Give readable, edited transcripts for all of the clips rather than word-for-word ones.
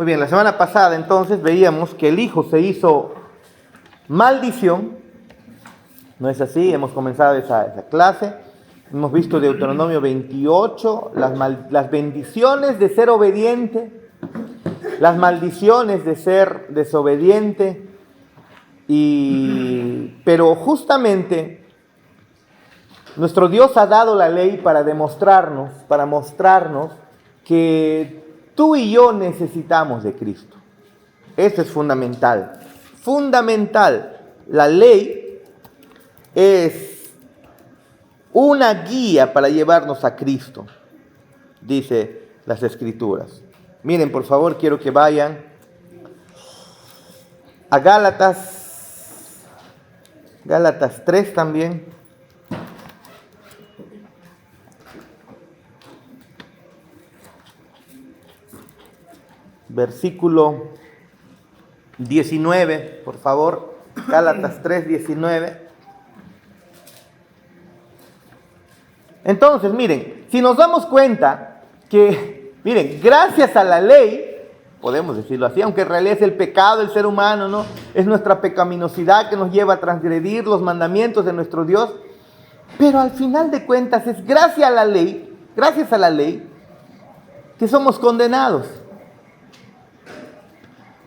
Muy bien, la semana pasada entonces veíamos que el Hijo se hizo maldición. ¿No es así? Hemos comenzado esa clase. Hemos visto Deuteronomio 28, las bendiciones de ser obediente, las maldiciones de ser desobediente. Pero justamente nuestro Dios ha dado la ley para mostrarnos que tú y yo necesitamos de Cristo. Eso es fundamental. Fundamental. La ley es una guía para llevarnos a Cristo, dice las Escrituras. Miren, por favor, quiero que vayan a Gálatas 3 también. Versículo 19, por favor. Gálatas 3, 19. Entonces, miren, si nos damos cuenta que, miren, gracias a la ley, podemos decirlo así, aunque en realidad es el pecado del ser humano, ¿no? Es nuestra pecaminosidad que nos lleva a transgredir los mandamientos de nuestro Dios. Pero al final de cuentas es gracias a la ley, que somos condenados.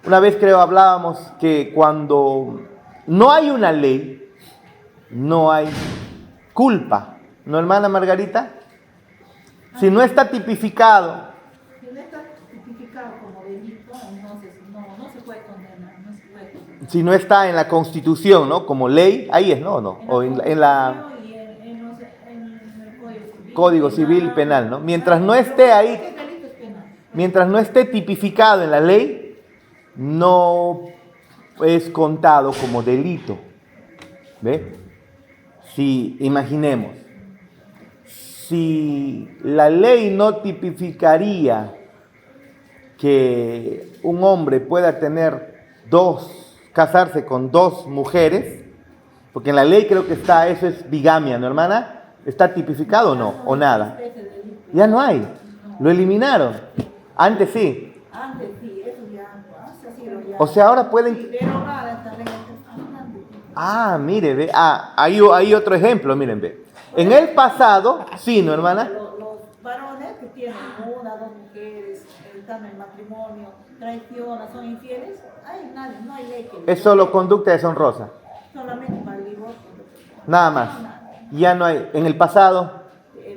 Una vez creo hablábamos que cuando no hay una ley, no hay culpa. ¿No, hermana Margarita? Si no está tipificado. Si no está tipificado como delito, entonces no se puede condenar. Si no está en la Constitución, ¿no? Como ley, ahí es, ¿no? O en el Código Civil Penal, ¿no? Mientras no esté ahí, mientras no esté tipificado en la ley, no es contado como delito. ¿Ve? Si imaginemos, si la ley no tipificaría que un hombre pueda casarse con dos mujeres, porque en la ley creo que está, eso es bigamia, ¿no, hermana? ¿Está tipificado o no? ¿O nada? Ya no hay, lo eliminaron. Antes sí. Antes sí, eso ya. O sea, ahora pueden... Ah, mire, ve. Hay otro ejemplo, miren, ve. En el pasado, sí, ¿no, hermana? Los varones que tienen una, dos mujeres, están en matrimonio, traicionan, son infieles, no hay ley que... Es solo conducta deshonrosa. Solamente para el divorcio. Nada más. Ya no hay. En el pasado...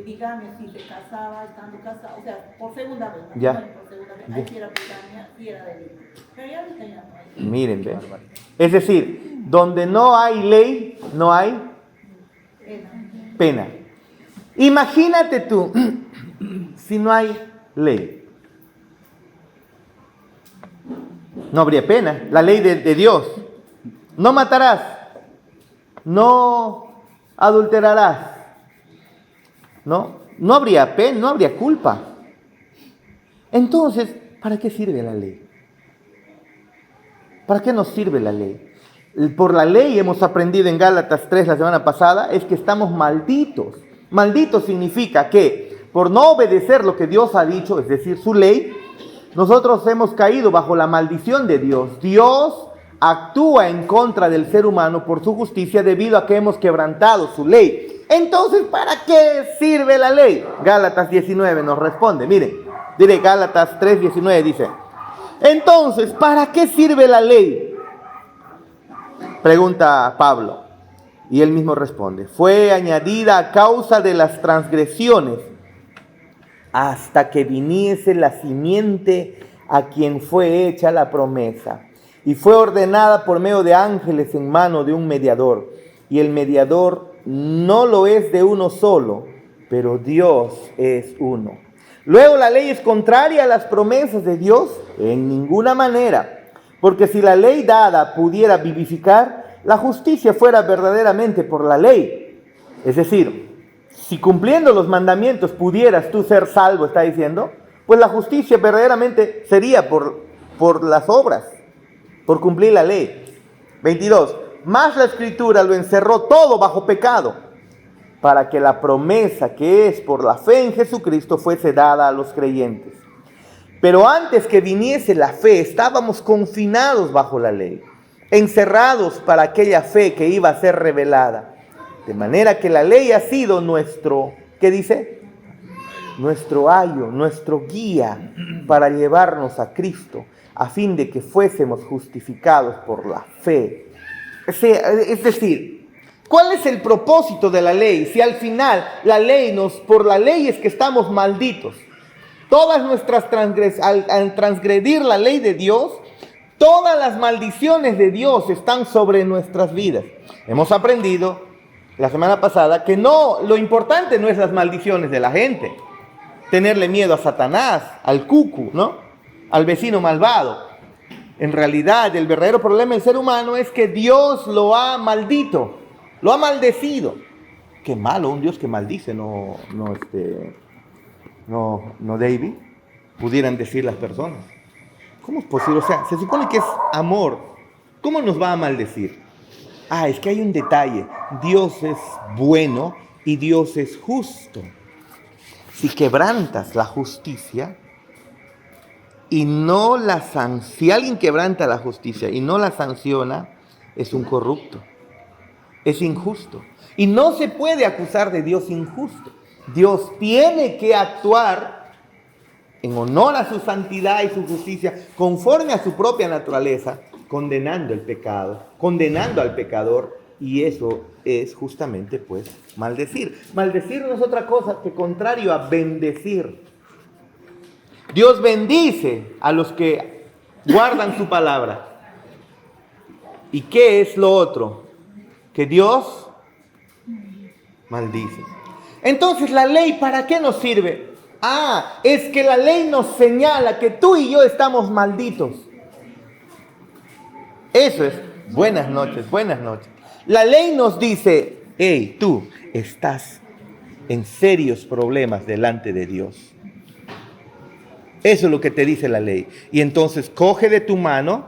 Bigamia, si se casaba, estando casado, o sea, por segunda vez. Ya. No, por segunda vez. Ahí sí era bigamia, sí era delito. Pero ya no hay. Miren, ve. Es decir, donde no hay ley, no hay pena. Imagínate tú, si no hay ley. No habría pena. La ley de Dios. No matarás. No adulterarás. No habría pena, no habría culpa. Entonces, ¿para qué sirve la ley? ¿Para qué nos sirve la ley? Por la ley hemos aprendido en Gálatas 3 la semana pasada, es que estamos malditos. Maldito significa que por no obedecer lo que Dios ha dicho, es decir, su ley, nosotros hemos caído bajo la maldición de Dios. Dios actúa en contra del ser humano por su justicia debido a que hemos quebrantado su ley. Entonces, ¿para qué sirve la ley? Gálatas 19 nos responde. Miren, diré Gálatas 3:19 dice: entonces, ¿para qué sirve la ley? Pregunta Pablo. Y él mismo responde: fue añadida a causa de las transgresiones, hasta que viniese la simiente a quien fue hecha la promesa. Y fue ordenada por medio de ángeles en mano de un mediador. Y el mediador no lo es de uno solo, pero Dios es uno. Luego, ¿la ley es contraria a las promesas de Dios? En ninguna manera. Porque si la ley dada pudiera vivificar, la justicia fuera verdaderamente por la ley. Es decir, si cumpliendo los mandamientos pudieras tú ser salvo, está diciendo, pues la justicia verdaderamente sería por las obras, por cumplir la ley. 22. Mas la Escritura lo encerró todo bajo pecado, para que la promesa que es por la fe en Jesucristo fuese dada a los creyentes. Pero antes que viniese la fe, estábamos confinados bajo la ley, encerrados para aquella fe que iba a ser revelada. De manera que la ley ha sido nuestro, ¿qué dice? Nuestro ayo, nuestro guía para llevarnos a Cristo, a fin de que fuésemos justificados por la fe. Es decir, ¿cuál es el propósito de la ley? Si al final la ley por la ley es que estamos malditos. Todas nuestras al transgredir la ley de Dios, todas las maldiciones de Dios están sobre nuestras vidas. Hemos aprendido la semana pasada que lo importante no es las maldiciones de la gente. Tenerle miedo a Satanás, al cucu, ¿no? Al vecino malvado. En realidad, el verdadero problema del ser humano es que Dios lo ha maldito, lo ha maldecido. Qué malo, un Dios que maldice, no, David, pudieran decir las personas. ¿Cómo es posible? O sea, se supone que es amor. ¿Cómo nos va a maldecir? Es que hay un detalle. Dios es bueno y Dios es justo. Si quebrantas la justicia y si alguien quebranta la justicia y no la sanciona, es un corrupto, es injusto. Y no se puede acusar de Dios injusto. Dios tiene que actuar en honor a su santidad y su justicia, conforme a su propia naturaleza, condenando el pecado, condenando al pecador, y eso es justamente, pues, maldecir. Maldecir no es otra cosa que contrario a bendecir. Dios bendice a los que guardan su palabra. ¿Y qué es lo otro? Que Dios maldice. Entonces, ¿la ley para qué nos sirve? Es que la ley nos señala que tú y yo estamos malditos. Eso es. Buenas noches, buenas noches. La ley nos dice, hey, tú estás en serios problemas delante de Dios. Eso es lo que te dice la ley. Y entonces coge de tu mano,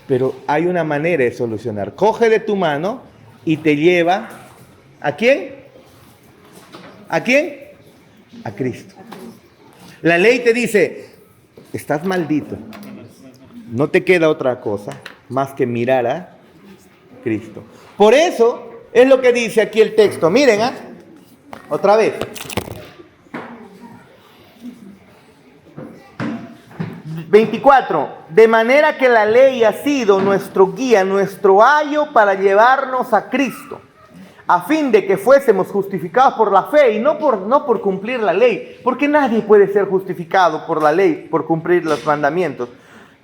pero hay una manera de solucionar. Coge de tu mano y te lleva, ¿a quién? ¿A quién? A Cristo. La ley te dice, estás maldito. No te queda otra cosa más que mirar a Cristo. Por eso es lo que dice aquí el texto. Miren, otra vez. 24. De manera que la ley ha sido nuestro guía, nuestro ayo para llevarnos a Cristo, a fin de que fuésemos justificados por la fe y no por cumplir la ley, porque nadie puede ser justificado por la ley, por cumplir los mandamientos.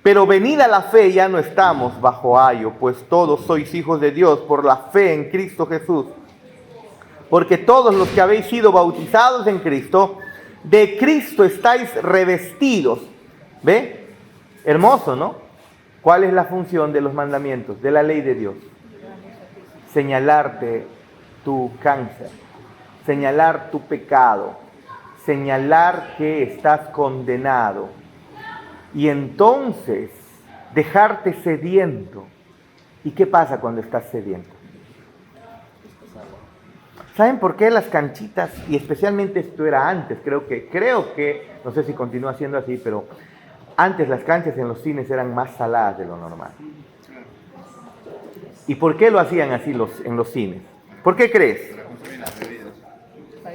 Pero venida la fe ya no estamos bajo ayo, pues todos sois hijos de Dios por la fe en Cristo Jesús. Porque todos los que habéis sido bautizados en Cristo, de Cristo estáis revestidos. ¿Ve? Hermoso, ¿no? ¿Cuál es la función de los mandamientos, de la ley de Dios? Señalarte tu cáncer, señalar tu pecado, señalar que estás condenado. Y entonces dejarte sediento. ¿Y qué pasa cuando estás sediento? ¿Saben por qué las canchitas, y especialmente esto era antes, creo que, no sé si continúa siendo así, pero antes las canchas en los cines eran más saladas de lo normal? ¿Y por qué lo hacían así en los cines? ¿Por qué crees?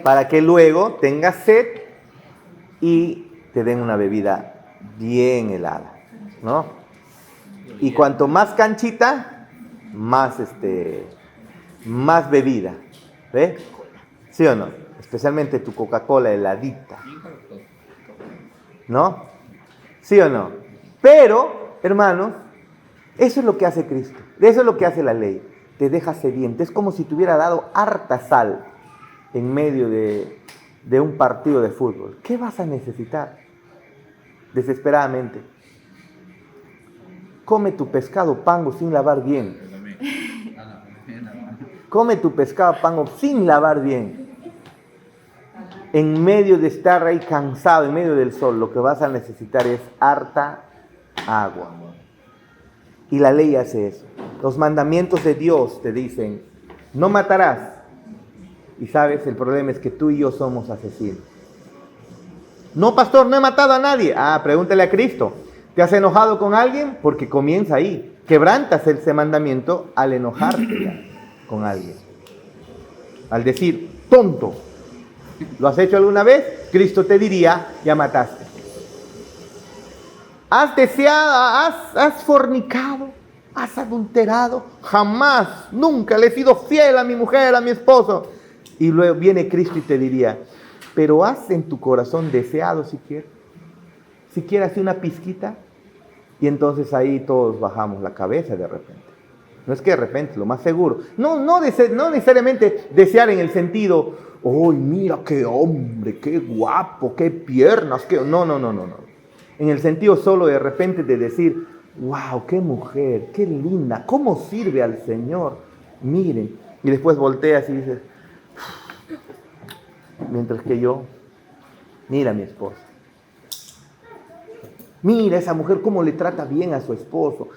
Para que luego tengas sed y te den una bebida bien helada, ¿no? Y cuanto más canchita, más bebida, ¿ve? ¿Sí o no? Especialmente tu Coca-Cola heladita, ¿no? ¿Sí o no? Pero, hermanos, eso es lo que hace Cristo, eso es lo que hace la ley, te deja sediento. Es como si te hubiera dado harta sal en medio de un partido de fútbol. ¿Qué vas a necesitar? Desesperadamente. Come tu pescado pango sin lavar bien. Come tu pescado pango sin lavar bien. En medio de estar ahí cansado, en medio del sol, lo que vas a necesitar es harta agua. Y la ley hace eso. Los mandamientos de Dios te dicen, no matarás. Y sabes, el problema es que tú y yo somos asesinos. No, pastor, no he matado a nadie. Ah, pregúntale a Cristo. ¿Te has enojado con alguien? Porque comienza ahí. Quebrantas ese mandamiento al enojarte ya con alguien. Al decir, tonto, ¿lo has hecho alguna vez? Cristo te diría, ya mataste. Has deseado, has fornicado, has adulterado. Jamás, nunca le he sido fiel a mi mujer, a mi esposo. Y luego viene Cristo y te diría, pero has en tu corazón deseado siquiera así una pizquita. Y entonces ahí todos bajamos la cabeza de repente. No es que de repente, lo más seguro. No necesariamente desear en el sentido, ¡ay, mira qué hombre, qué guapo, qué piernas! Qué... No. En el sentido solo de repente de decir, ¡wow, qué mujer, qué linda! ¿Cómo sirve al Señor? Miren. Y después volteas y dices, mientras que yo, mira a mi esposa. Mira esa mujer cómo le trata bien a su esposo.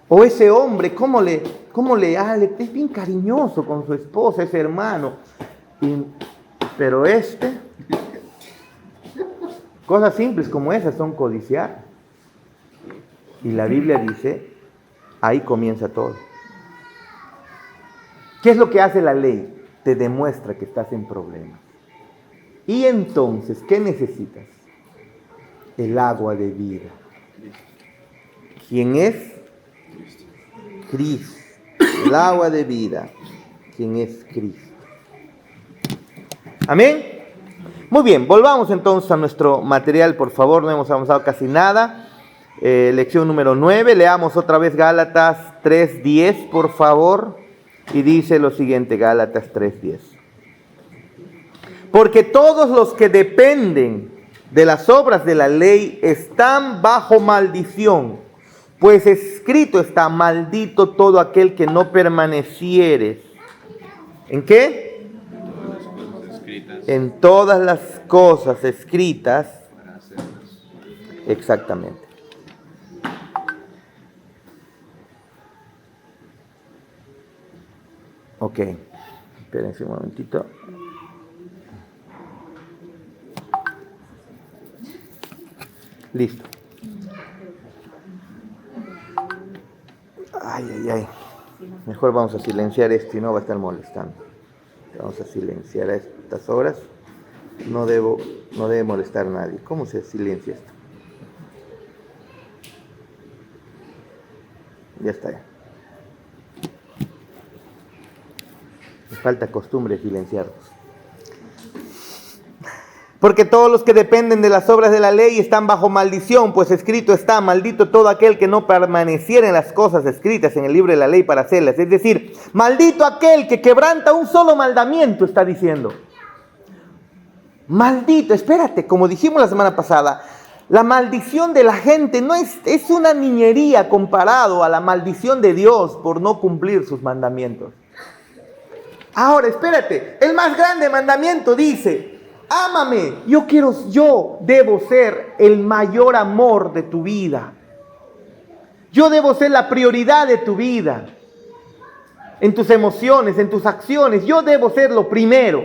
O ese hombre, cómo le es bien cariñoso con su esposa, ese hermano. Pero cosas simples como esas son codiciar. Y la Biblia dice, ahí comienza todo. ¿Qué es lo que hace la ley? Te demuestra que estás en problemas. Y entonces, ¿qué necesitas? El agua de vida. ¿Quién es? Cristo. El agua de vida. ¿Quién es Cristo? Amén. Muy bien, volvamos entonces a nuestro material, por favor. No hemos avanzado casi nada. Lección número 9. Leamos otra vez Gálatas 3:10, por favor. Y dice lo siguiente, Gálatas 3:10. Porque todos los que dependen de las obras de la ley están bajo maldición, pues escrito está, maldito todo aquel que no permaneciere. ¿En qué? En todas las cosas escritas. Exactamente. Ok, espérense un momentito. Listo. Ay. Mejor vamos a silenciar esto y no va a estar molestando. Vamos a silenciar a estas horas. No debe molestar a nadie. ¿Cómo se silencia esto? Ya está. Me falta costumbre silenciarlos. Porque todos los que dependen de las obras de la ley están bajo maldición, pues escrito está, maldito todo aquel que no permaneciera en las cosas escritas en el libro de la ley para hacerlas. Es decir, maldito aquel que quebranta un solo mandamiento, está diciendo. Maldito, espérate, como dijimos la semana pasada, la maldición de la gente no es una niñería comparado a la maldición de Dios por no cumplir sus mandamientos. Ahora, espérate, el más grande mandamiento dice, ámame, yo debo ser el mayor amor de tu vida. Yo debo ser la prioridad de tu vida. En tus emociones, en tus acciones, yo debo ser lo primero.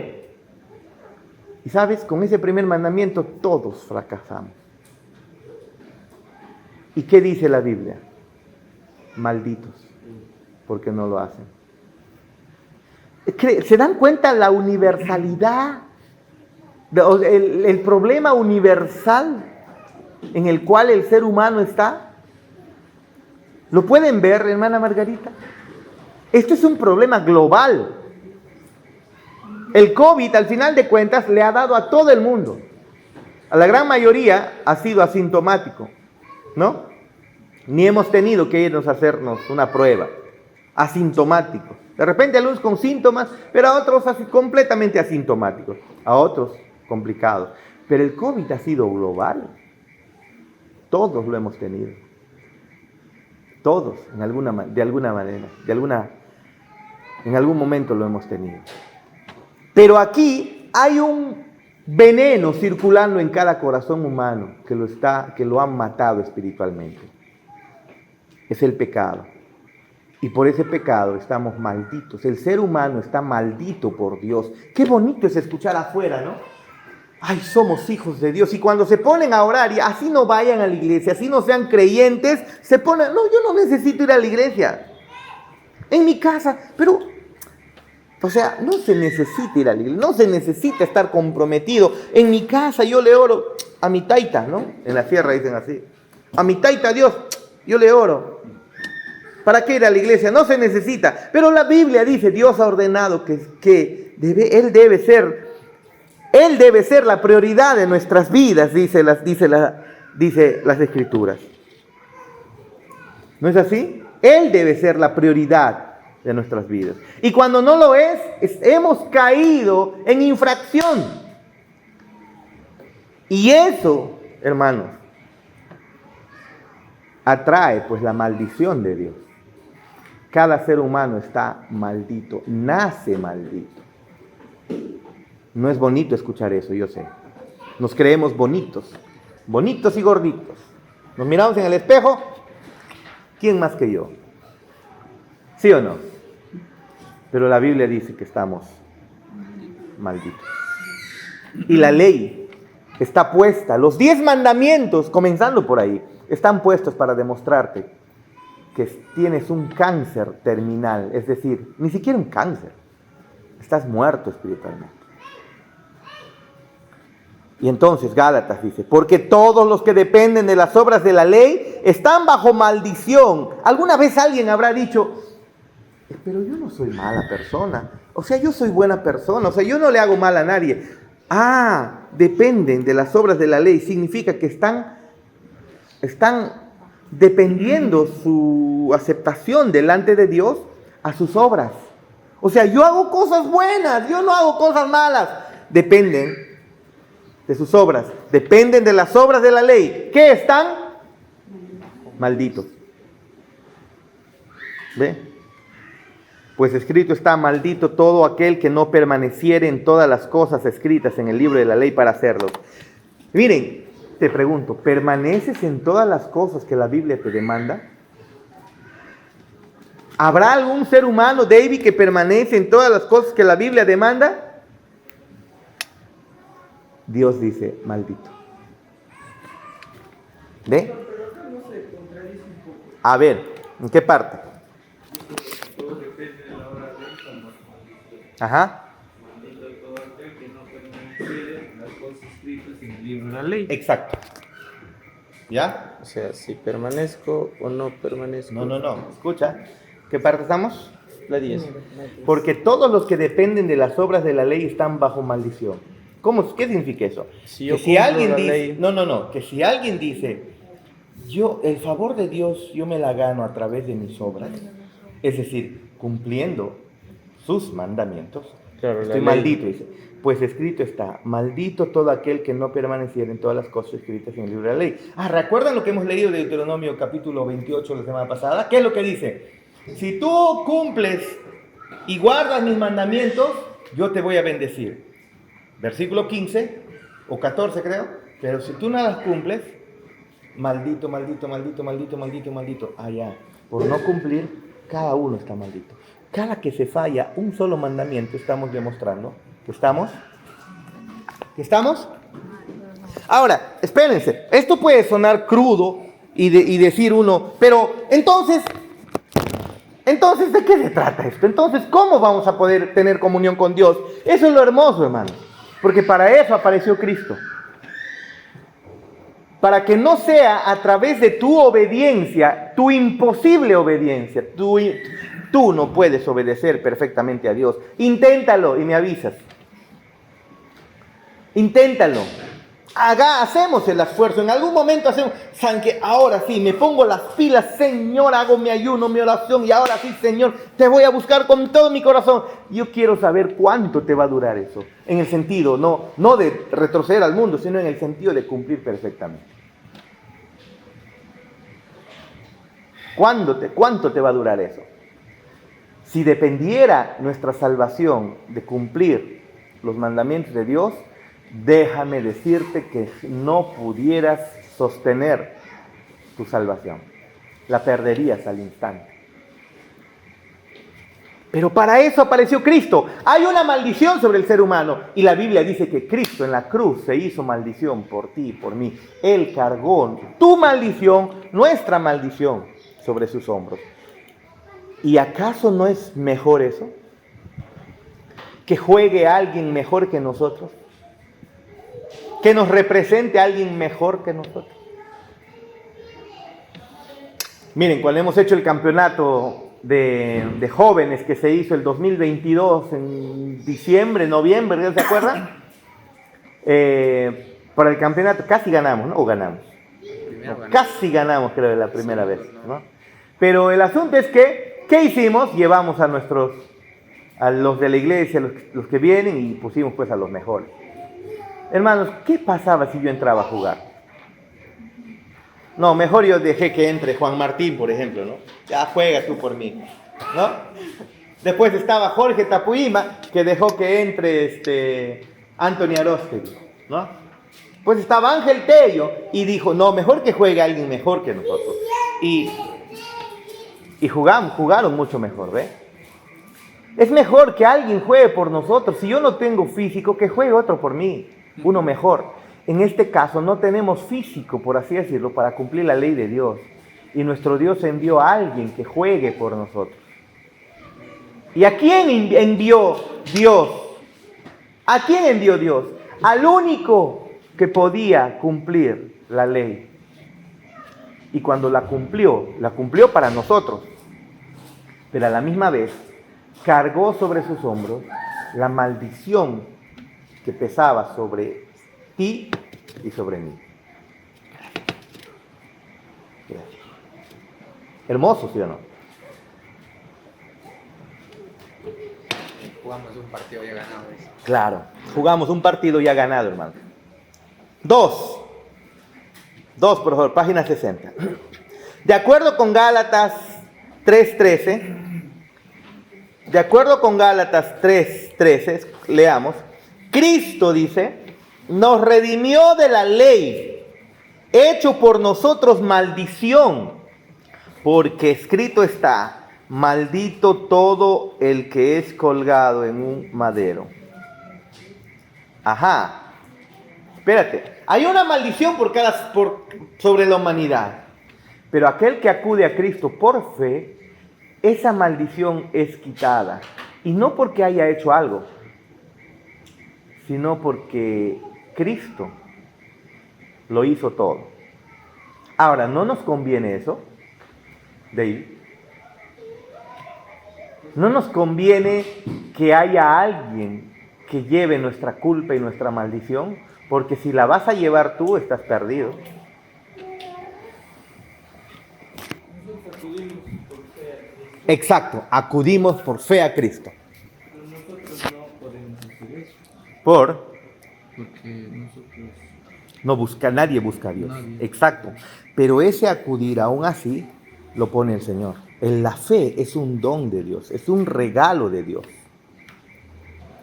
Y sabes, con ese primer mandamiento todos fracasamos. ¿Y qué dice la Biblia? Malditos, porque no lo hacen. ¿Se dan cuenta la universalidad? El problema universal en el cual el ser humano está. ¿Lo pueden ver, hermana Margarita? Esto es un problema global. El COVID, al final de cuentas, le ha dado a todo el mundo. A la gran mayoría ha sido asintomático, ¿no? Ni hemos tenido que irnos a hacernos una prueba. Asintomáticos. De repente algunos con síntomas, pero a otros así completamente asintomáticos. A otros complicados. Pero el COVID ha sido global. Todos lo hemos tenido. Todos, de alguna manera, en algún momento lo hemos tenido. Pero aquí hay un veneno circulando en cada corazón humano que lo han matado espiritualmente. Es el pecado. Y por ese pecado estamos malditos. El ser humano está maldito por Dios. Qué bonito es escuchar afuera, ¿no? ay, somos hijos de Dios. Y cuando se ponen a orar, y así no vayan a la iglesia, así no sean creyentes, se ponen, no, yo no necesito ir a la iglesia. En mi casa, pero, o sea, no se necesita ir a la iglesia, no se necesita estar comprometido. En mi casa yo le oro a mi taita, ¿no? En la sierra dicen así. A mi taita Dios, yo le oro. ¿Para qué ir a la iglesia? No se necesita. Pero la Biblia dice, Dios ha ordenado que Él debe ser la prioridad de nuestras vidas, dice las Escrituras. ¿No es así? Él debe ser la prioridad de nuestras vidas. Y cuando no lo es, hemos caído en infracción. Y eso, hermanos, atrae pues la maldición de Dios. Cada ser humano está maldito, nace maldito. No es bonito escuchar eso, yo sé. Nos creemos bonitos, bonitos y gorditos. Nos miramos en el espejo, ¿quién más que yo? ¿Sí o no? Pero la Biblia dice que estamos malditos. Y la ley está puesta, los 10 mandamientos, comenzando por ahí, están puestos para demostrarte que tienes un cáncer terminal, es decir, ni siquiera un cáncer, estás muerto espiritualmente. Y entonces Gálatas dice, porque todos los que dependen de las obras de la ley están bajo maldición. ¿Alguna vez alguien habrá dicho, pero yo no soy mala persona, o sea, yo soy buena persona, o sea, yo no le hago mal a nadie? Ah, dependen de las obras de la ley, significa que están dependiendo su aceptación delante de Dios a sus obras. O sea, yo hago cosas buenas, yo no hago cosas malas. Dependen de sus obras, dependen de las obras de la ley. ¿Qué están? Malditos. ¿Ve? Pues escrito está, maldito todo aquel que no permaneciere en todas las cosas escritas en el libro de la ley para hacerlos. Miren, te pregunto, ¿permaneces en todas las cosas que la Biblia te demanda? ¿Habrá algún ser humano, David, que permanece en todas las cosas que la Biblia demanda? Dios dice, maldito. ¿Ve? A ver, ¿en qué parte? Todo depende de la hora de Dios. Ajá. Maldito todo aquel que no permaneciere en las cosas escritas en el libro de la ley. Exacto. ¿Ya? O sea, si permanezco o no permanezco. No. Escucha. ¿Qué parte estamos? La 10. Porque todos los que dependen de las obras de la ley están bajo maldición. ¿Qué significa eso? Si yo Que si cumplo alguien la dice, ley. que si alguien dice, el favor de Dios yo me la gano a través de mis obras, es decir, cumpliendo sus mandamientos, Claro, la estoy ley. maldito, dice. Pues escrito está, maldito todo aquel que no permaneciera en todas las cosas escritas en el libro de la ley. ¿Recuerdan lo que hemos leído de Deuteronomio capítulo 28 la semana pasada? ¿Qué es lo que dice? Si tú cumples y guardas mis mandamientos, yo te voy a bendecir. Versículo 15 o 14 creo. Pero si tú no las cumples, maldito, maldito, maldito, maldito, maldito, maldito. Ya. Por no cumplir, cada uno está maldito. Cada que se falla un solo mandamiento, estamos demostrando que estamos. Ahora, espérense. Esto puede sonar crudo y decir uno, pero entonces, ¿de qué se trata esto? Entonces, ¿cómo vamos a poder tener comunión con Dios? Eso es lo hermoso, hermano. Porque para eso apareció Cristo. Para que no sea a través de tu obediencia, tu imposible obediencia. Tú no puedes obedecer perfectamente a Dios. Inténtalo y me avisas. Inténtalo. Hacemos el esfuerzo. En algún momento hacemos. Saben que ahora sí, me pongo las pilas, Señor, hago mi ayuno, mi oración. Y ahora sí, Señor, te voy a buscar con todo mi corazón. Yo quiero saber cuánto te va a durar eso. En el sentido, no de retroceder al mundo, sino en el sentido de cumplir perfectamente. ¿Cuánto te va a durar eso? Si dependiera nuestra salvación de cumplir los mandamientos de Dios, déjame decirte que no pudieras sostener tu salvación. La perderías al instante. Pero para eso apareció Cristo. Hay una maldición sobre el ser humano. Y la Biblia dice que Cristo en la cruz se hizo maldición por ti y por mí. Él cargó tu maldición, nuestra maldición, sobre sus hombros. ¿Y acaso no es mejor eso? Que juegue a alguien mejor que nosotros. Que nos represente a alguien mejor que nosotros. Miren, cuando hemos hecho el campeonato de jóvenes que se hizo el 2022 en diciembre, noviembre, ¿se acuerdan? Para el campeonato casi ganamos, ¿no? O ganamos. No, casi ganamos, creo, la primera vez, ¿no? Pero el asunto es que, ¿qué hicimos? Llevamos a los de la iglesia, los que vienen, y pusimos pues a los mejores. Hermanos, ¿qué pasaba si yo entraba a jugar? No, mejor yo dejé que entre Juan Martín, por ejemplo, ¿no? Ya juega tú por mí, ¿no? Después estaba Jorge Tapuima, que dejó que entre Anthony Arostegui, ¿no? Pues estaba Ángel Tello y dijo, no, mejor que juegue alguien mejor que nosotros. Y jugaron mucho mejor, ¿ve? Es mejor que alguien juegue por nosotros. Si yo no tengo físico, que juegue otro por mí, uno mejor. En este caso no tenemos físico, por así decirlo, para cumplir la ley de Dios. Y nuestro Dios envió a alguien que juegue por nosotros. ¿Y a quién envió Dios? ¿A quién envió Dios? Al único que podía cumplir la ley. Y cuando la cumplió para nosotros. Pero a la misma vez cargó sobre sus hombros la maldición que pesaba sobre ti y sobre mí. Gracias. Hermoso, ¿sí o no? Jugamos un partido ya ganado. Claro, jugamos un partido ya ganado, hermano. Dos, por favor, página 60. De acuerdo con Gálatas 3:13, leamos, Cristo dice, nos redimió de la ley, hecho por nosotros maldición, porque escrito está, maldito todo el que es colgado en un madero. Ajá, espérate, hay una maldición sobre la humanidad, pero aquel que acude a Cristo por fe, esa maldición es quitada, y no porque haya hecho algo, sino porque Cristo lo hizo todo. Ahora, ¿no nos conviene eso, David? ¿No nos conviene que haya alguien que lleve nuestra culpa y nuestra maldición? Porque si la vas a llevar tú, estás perdido. Nosotros acudimos por fe a Cristo. Exacto, acudimos por fe a Cristo. Pero nosotros no podemos hacer eso. Porque nosotros Nadie busca a Dios. Nadie. Exacto. Pero ese acudir aún así lo pone el Señor. La fe es un don de Dios, es un regalo de Dios.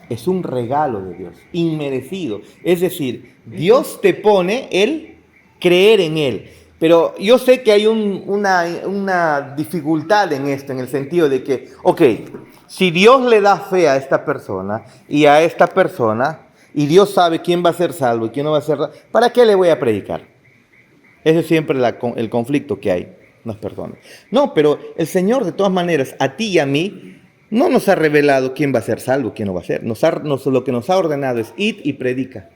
Es un regalo de Dios, inmerecido. Es decir, Dios te pone el creer en Él. Pero yo sé que hay una dificultad en esto, en el sentido de que, ok, si Dios le da fe a esta persona y a esta persona, y Dios sabe quién va a ser salvo y quién no va a ser salvo, ¿para qué le voy a predicar? Ese es siempre el conflicto que hay, las personas. No, pero el Señor de todas maneras, a ti y a mí, no nos ha revelado quién va a ser salvo, quién no va a ser. Lo que nos ha ordenado es id y predica.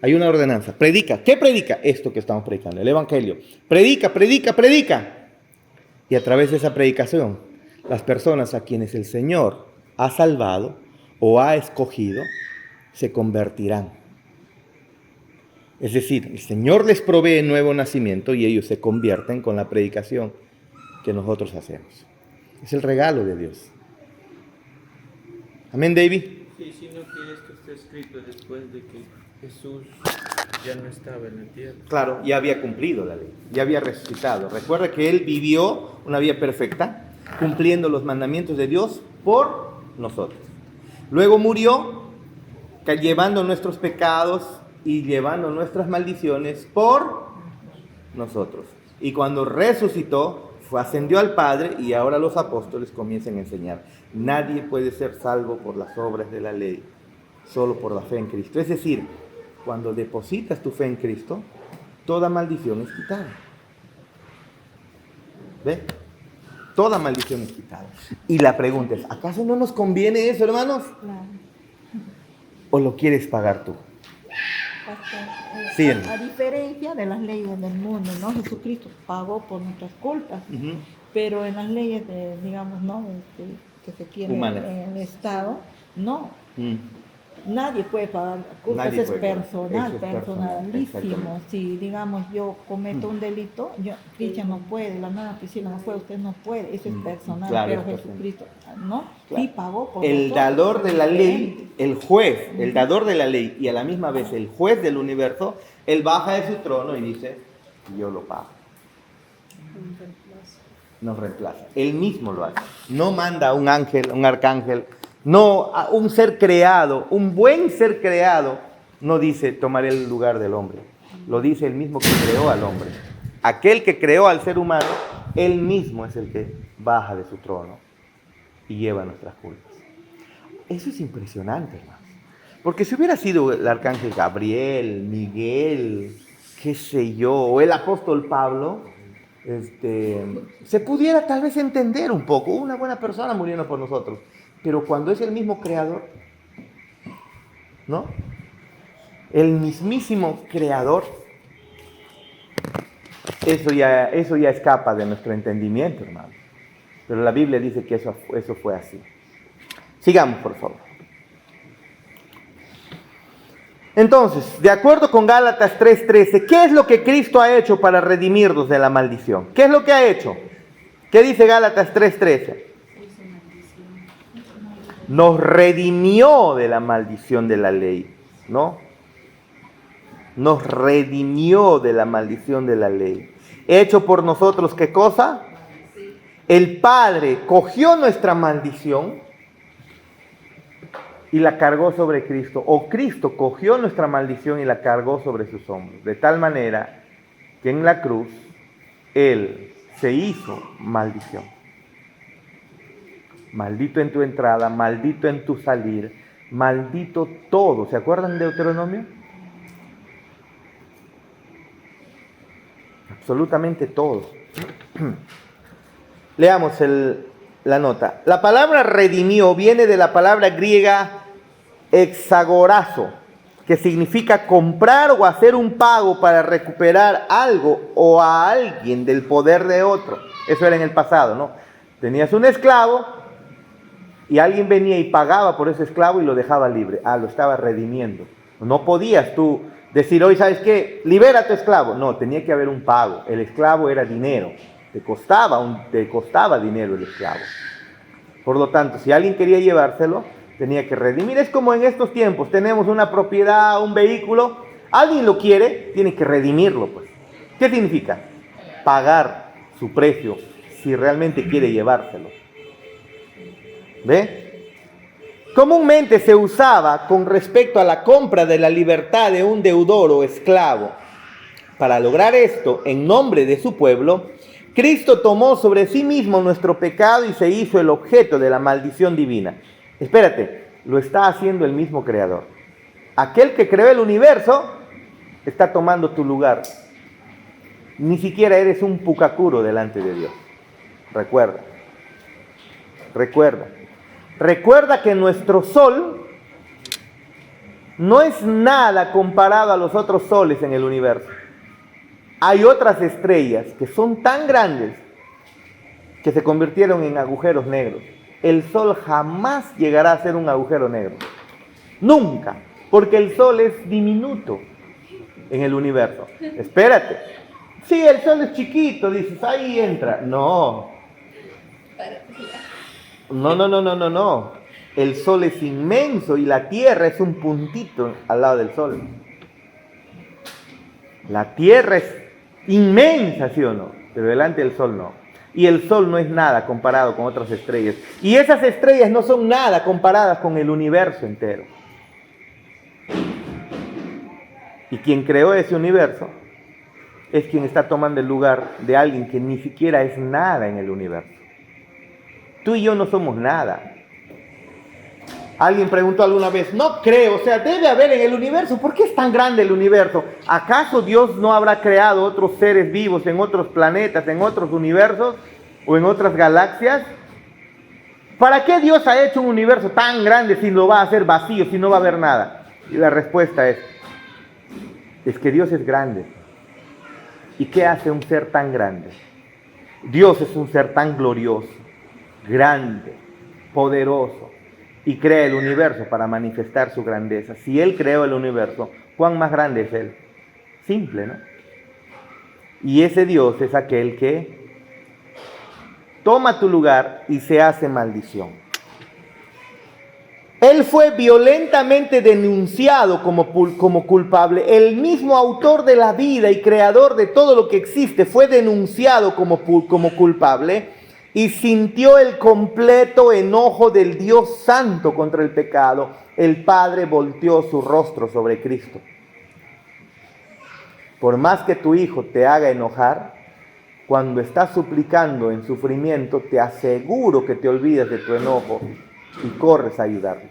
Hay una ordenanza. Predica. ¿Qué predica? Esto que estamos predicando, el Evangelio. Predica, predica, predica. Y a través de esa predicación, las personas a quienes el Señor ha salvado o ha escogido, se convertirán. Es decir, el Señor les provee nuevo nacimiento y ellos se convierten con la predicación que nosotros hacemos. Es el regalo de Dios. Amén, David. Sí, sino que esto está escrito después de que Jesús ya no estaba en la tierra. Claro, ya había cumplido la ley, ya había resucitado. Recuerda que Él vivió una vida perfecta, cumpliendo los mandamientos de Dios por nosotros. Luego murió, llevando nuestros pecados y llevando nuestras maldiciones por nosotros. Y cuando resucitó, ascendió al Padre y ahora los apóstoles comienzan a enseñar. Nadie puede ser salvo por las obras de la ley, solo por la fe en Cristo. Es decir, cuando depositas tu fe en Cristo, toda maldición es quitada. ¿Ve? Toda maldición es quitada. Y la pregunta es, ¿acaso no nos conviene eso, hermanos? Claro. ¿O lo quieres pagar tú? Sí, A diferencia de las leyes del mundo, ¿no? Jesucristo pagó por nuestras culpas, pero en las leyes de, digamos, ¿no? Que se tiene Humanas. en el Estado, no. Nadie puede pagar culpas, Nadie es puede pagar. personal, Eso es personal, personalísimo. exactamente. Si, digamos, yo cometo un delito, Cristian no puede, la hermana Priscila no puede, usted no puede, eso es personal, Claro, pero es personal. Jesucristo, ¿no? Claro. Sí pagó por El nosotros, dador de la es ley, diferente. el juez, el dador de la ley y a la misma vez el juez del universo, él baja de su trono y dice, yo lo pago. Nos reemplaza. Él mismo lo hace. No manda a un ángel, un arcángel, no a un ser creado, un buen ser creado, no dice tomaré el lugar del hombre. Lo dice el mismo que creó al hombre. Aquel que creó al ser humano, él mismo es el que baja de su trono y lleva nuestras culpas. Eso es impresionante, hermano. Porque si hubiera sido el arcángel Gabriel, Miguel, qué sé yo, o el apóstol Pablo, se pudiera tal vez entender un poco, una buena persona muriendo por nosotros. Pero cuando es el mismo creador, ¿no? El mismísimo creador, eso ya escapa de nuestro entendimiento, hermano. Pero la Biblia dice que eso fue así. Sigamos, por favor. Entonces, de acuerdo con Gálatas 3:13, ¿qué es lo que Cristo ha hecho para redimirnos de la maldición? ¿Qué es lo que ha hecho? ¿Qué dice Gálatas 3:13? Nos redimió de la maldición de la ley, ¿no? Nos redimió de la maldición de la ley. ¿Hecho por nosotros qué cosa? El Padre cogió nuestra maldición y la cargó sobre Cristo, o Cristo cogió nuestra maldición y la cargó sobre sus hombros, de tal manera que en la cruz Él se hizo maldición. Maldito en tu entrada, maldito en tu salir, maldito todo. ¿Se acuerdan de Deuteronomio? Absolutamente todo. Leamos la nota. La palabra redimió viene de la palabra griega exagorazo, que significa comprar o hacer un pago para recuperar algo o a alguien del poder de otro. Eso era en el pasado, ¿no? Tenías un esclavo y alguien venía y pagaba por ese esclavo y lo dejaba libre. Lo estaba redimiendo. No podías tú decir, hoy, ¿sabes qué? Libera a tu esclavo. No, tenía que haber un pago. El esclavo era dinero. Te costaba dinero el esclavo. Por lo tanto, si alguien quería llevárselo, tenía que redimir. Es como en estos tiempos, tenemos una propiedad, un vehículo, alguien lo quiere, tiene que redimirlo, pues. ¿Qué significa? Pagar su precio si realmente quiere llevárselo. ¿Ve? Comúnmente se usaba con respecto a la compra de la libertad de un deudor o esclavo. Para lograr esto, en nombre de su pueblo, Cristo tomó sobre sí mismo nuestro pecado y se hizo el objeto de la maldición divina. Espérate, lo está haciendo el mismo Creador. Aquel que creó el universo está tomando tu lugar. Ni siquiera eres un pucacuro delante de Dios. Recuerda que nuestro sol no es nada comparado a los otros soles en el universo. Hay otras estrellas que son tan grandes que se convirtieron en agujeros negros. El sol jamás llegará a ser un agujero negro. Nunca. Porque el sol es diminuto en el universo. Espérate. Sí, el sol es chiquito, dices, ahí entra. No. No. El sol es inmenso y la tierra es un puntito al lado del sol. La tierra es inmensa, ¿sí o no? Pero delante del sol no. Y el sol no es nada comparado con otras estrellas. Y esas estrellas no son nada comparadas con el universo entero. Y quien creó ese universo es quien está tomando el lugar de alguien que ni siquiera es nada en el universo. Tú y yo no somos nada. Alguien preguntó alguna vez, no creo, o sea, debe haber en el universo. ¿Por qué es tan grande el universo? ¿Acaso Dios no habrá creado otros seres vivos en otros planetas, en otros universos o en otras galaxias? ¿Para qué Dios ha hecho un universo tan grande si lo va a hacer vacío, si no va a haber nada? Y la respuesta es que Dios es grande. ¿Y qué hace un ser tan grande? Dios es un ser tan glorioso, grande, poderoso, y crea el universo para manifestar su grandeza. Si Él creó el universo, ¿cuán más grande es Él? Simple, ¿no? Y ese Dios es aquel que toma tu lugar y se hace maldición. Él fue violentamente denunciado como culpable. El mismo autor de la vida y creador de todo lo que existe fue denunciado como culpable y sintió el completo enojo del Dios Santo contra el pecado. El Padre volteó su rostro sobre Cristo. Por más que tu hijo te haga enojar, cuando estás suplicando en sufrimiento, te aseguro que te olvidas de tu enojo y corres a ayudarlo.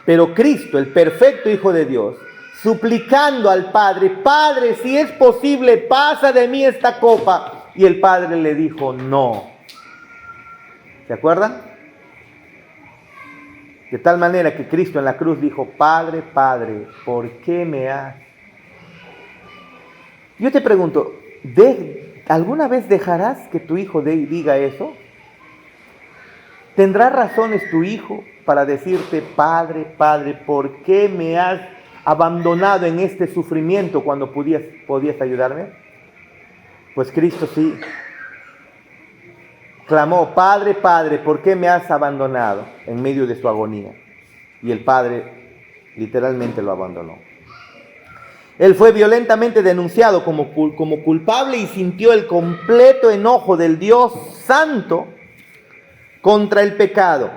Pero Cristo, el perfecto Hijo de Dios, suplicando al Padre, Padre, si es posible, pasa de mí esta copa. Y el Padre le dijo, no. ¿Se acuerdan? De tal manera que Cristo en la cruz dijo, Padre, Padre, ¿por qué me has? Yo te pregunto, ¿alguna vez dejarás que tu hijo diga eso? ¿Tendrá razones tu hijo para decirte, Padre, Padre, ¿por qué me has abandonado en este sufrimiento cuando podías ayudarme? Pues Cristo sí. Clamó, Padre, Padre, ¿por qué me has abandonado en medio de su agonía? Y el Padre literalmente lo abandonó. Él fue violentamente denunciado como culpable y sintió el completo enojo del Dios Santo contra el pecado.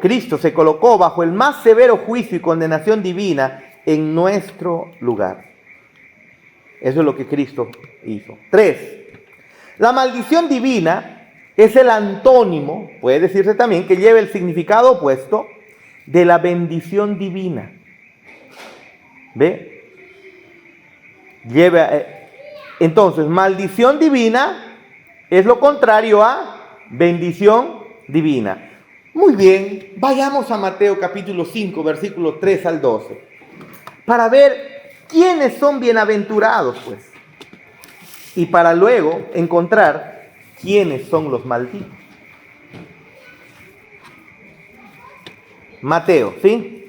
Cristo se colocó bajo el más severo juicio y condenación divina en nuestro lugar. Eso es lo que Cristo hizo. 3. La maldición divina es el antónimo, puede decirse también, que lleva el significado opuesto de la bendición divina. ¿Ve? Entonces, maldición divina es lo contrario a bendición divina. Muy bien, vayamos a Mateo capítulo 5, versículo 3 al 12, para ver quiénes son bienaventurados, pues, y para luego encontrar quiénes son los malditos. Mateo, ¿sí?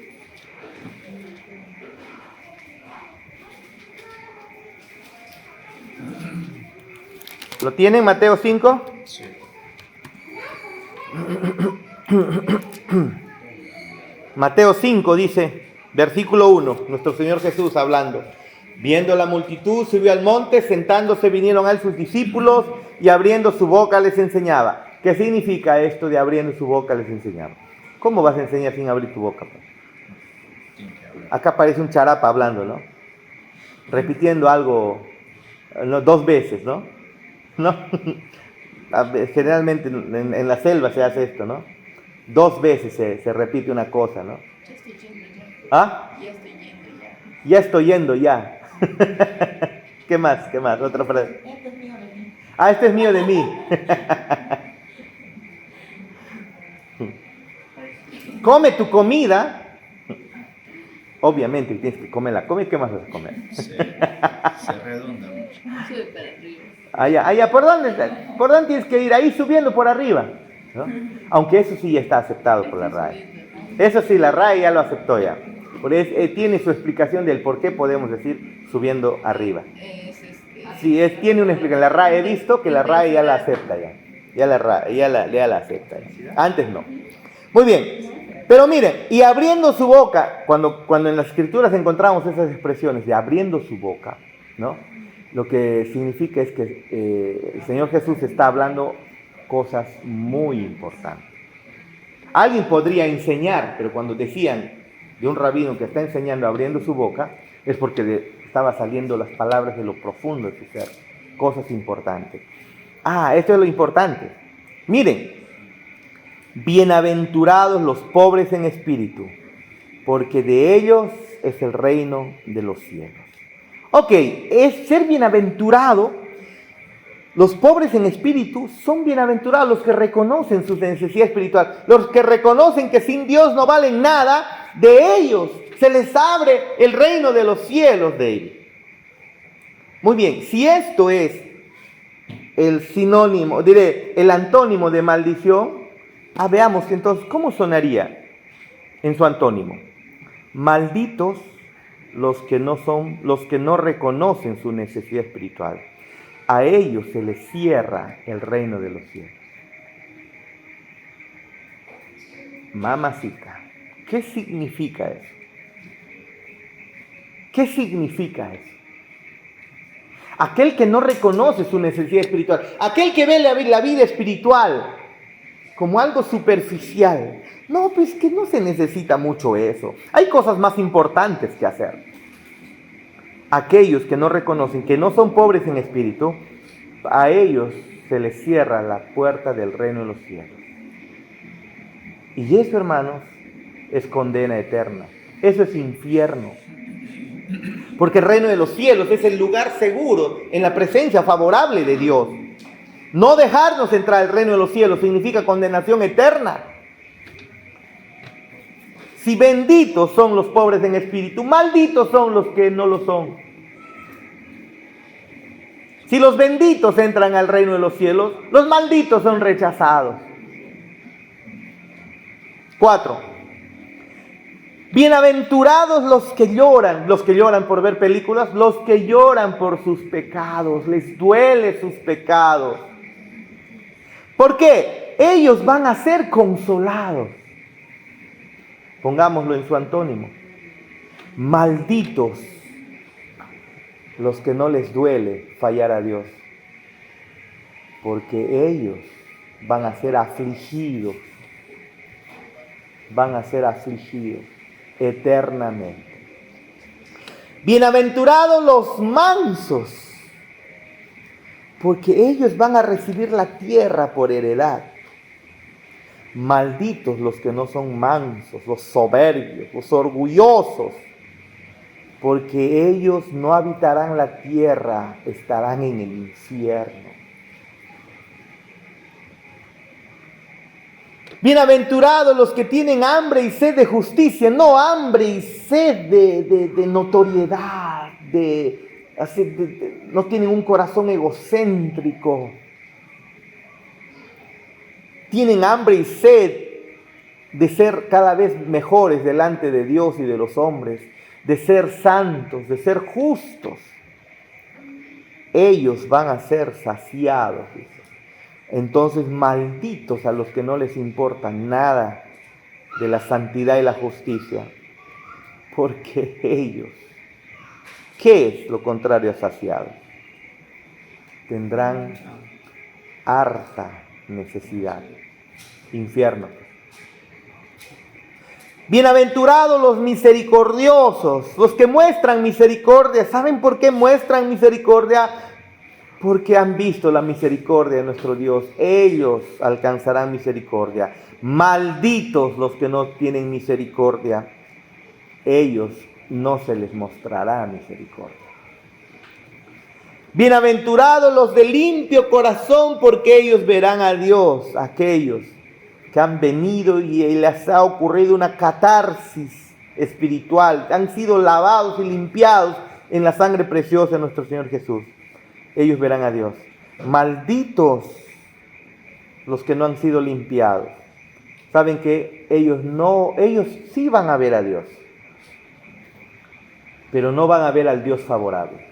¿Lo tienen, Mateo 5? Sí. Mateo 5 dice, versículo 1, nuestro Señor Jesús hablando. Viendo la multitud, subió al monte, sentándose vinieron a él sus discípulos y abriendo su boca les enseñaba. ¿Qué significa esto de abriendo su boca les enseñaba? ¿Cómo vas a enseñar sin abrir tu boca? Acá parece un charapa hablando, ¿no? Repitiendo algo, no, 2 veces, ¿no? Generalmente en la selva se hace esto, ¿no? 2 veces se repite una cosa, ¿no? Ya estoy yendo ya. ¿Ah? Ya estoy yendo ya. Ya estoy yendo ya. ¿Qué más? Otra frase. Esto es mío de mí. Ah, este es mío de mí. Come tu comida. Obviamente tienes que comer la comida. ¿Qué más vas a comer? Se redunda mucho. Sube para arriba. Allá, ¿por dónde tienes que ir? Ahí subiendo por arriba, ¿no? Aunque eso sí ya está aceptado por la RAE. Eso sí, la RAE ya lo aceptó ya. Tiene su explicación del por qué podemos decir subiendo arriba. Sí, tiene una explicación. La RAE, he visto que la RAE ya la acepta ya. Ya la acepta ya. Antes no. Muy bien. Pero miren, y abriendo su boca, cuando en las escrituras encontramos esas expresiones de abriendo su boca, ¿no? Lo que significa es que el Señor Jesús está hablando cosas muy importantes. Alguien podría enseñar, pero cuando decían de un rabino que está enseñando abriendo su boca, es porque estaba saliendo las palabras de lo profundo de su ser. Cosas importantes. Esto es lo importante. Miren, bienaventurados los pobres en espíritu, porque de ellos es el reino de los cielos. Ok, es ser bienaventurado. Los pobres en espíritu son bienaventurados los que reconocen su necesidad espiritual, los que reconocen que sin Dios no valen nada. De ellos se les abre el reino de los cielos de ellos. Muy bien, si esto es el sinónimo, el antónimo de maldición, veamos entonces cómo sonaría en su antónimo. Malditos los que no reconocen su necesidad espiritual. A ellos se les cierra el reino de los cielos. Mamacita, ¿qué significa eso? ¿Qué significa eso? Aquel que no reconoce su necesidad espiritual, aquel que ve la vida espiritual como algo superficial. No, pues que no se necesita mucho eso. Hay cosas más importantes que hacer. Aquellos que no reconocen, que no son pobres en espíritu, a ellos se les cierra la puerta del reino de los cielos. Y eso, hermanos, es condena eterna. Eso es infierno. Porque el reino de los cielos es el lugar seguro en la presencia favorable de Dios. No dejarnos entrar al reino de los cielos significa condenación eterna. Si benditos son los pobres en espíritu, malditos son los que no lo son. Si los benditos entran al reino de los cielos, los malditos son rechazados. 4. Bienaventurados los que lloran por ver películas, los que lloran por sus pecados, les duele sus pecados. ¿Por qué? Ellos van a ser consolados. Pongámoslo en su antónimo. Malditos los que no les duele fallar a Dios, porque ellos van a ser afligidos eternamente. Bienaventurados los mansos, porque ellos van a recibir la tierra por heredad. Malditos los que no son mansos, los soberbios, los orgullosos, porque ellos no habitarán la tierra, estarán en el infierno. Bienaventurados los que tienen hambre y sed de justicia, no hambre y sed de notoriedad, no tienen un corazón egocéntrico. Tienen hambre y sed de ser cada vez mejores delante de Dios y de los hombres, de ser santos, de ser justos. Ellos van a ser saciados, dice. Entonces, malditos a los que no les importa nada de la santidad y la justicia, porque ellos, ¿qué es lo contrario a saciados? Tendrán harta necesidad. Infierno. Bienaventurados los misericordiosos, los que muestran misericordia. ¿Saben por qué muestran misericordia? Porque han visto la misericordia de nuestro Dios. Ellos alcanzarán misericordia. Malditos los que no tienen misericordia. Ellos no se les mostrará misericordia. Bienaventurados los de limpio corazón, porque ellos verán a Dios. Aquellos que han venido y les ha ocurrido una catarsis espiritual, han sido lavados y limpiados en la sangre preciosa de nuestro Señor Jesús. Ellos verán a Dios. Malditos los que no han sido limpiados. Saben que ellos sí van a ver a Dios, pero no van a ver al Dios favorable.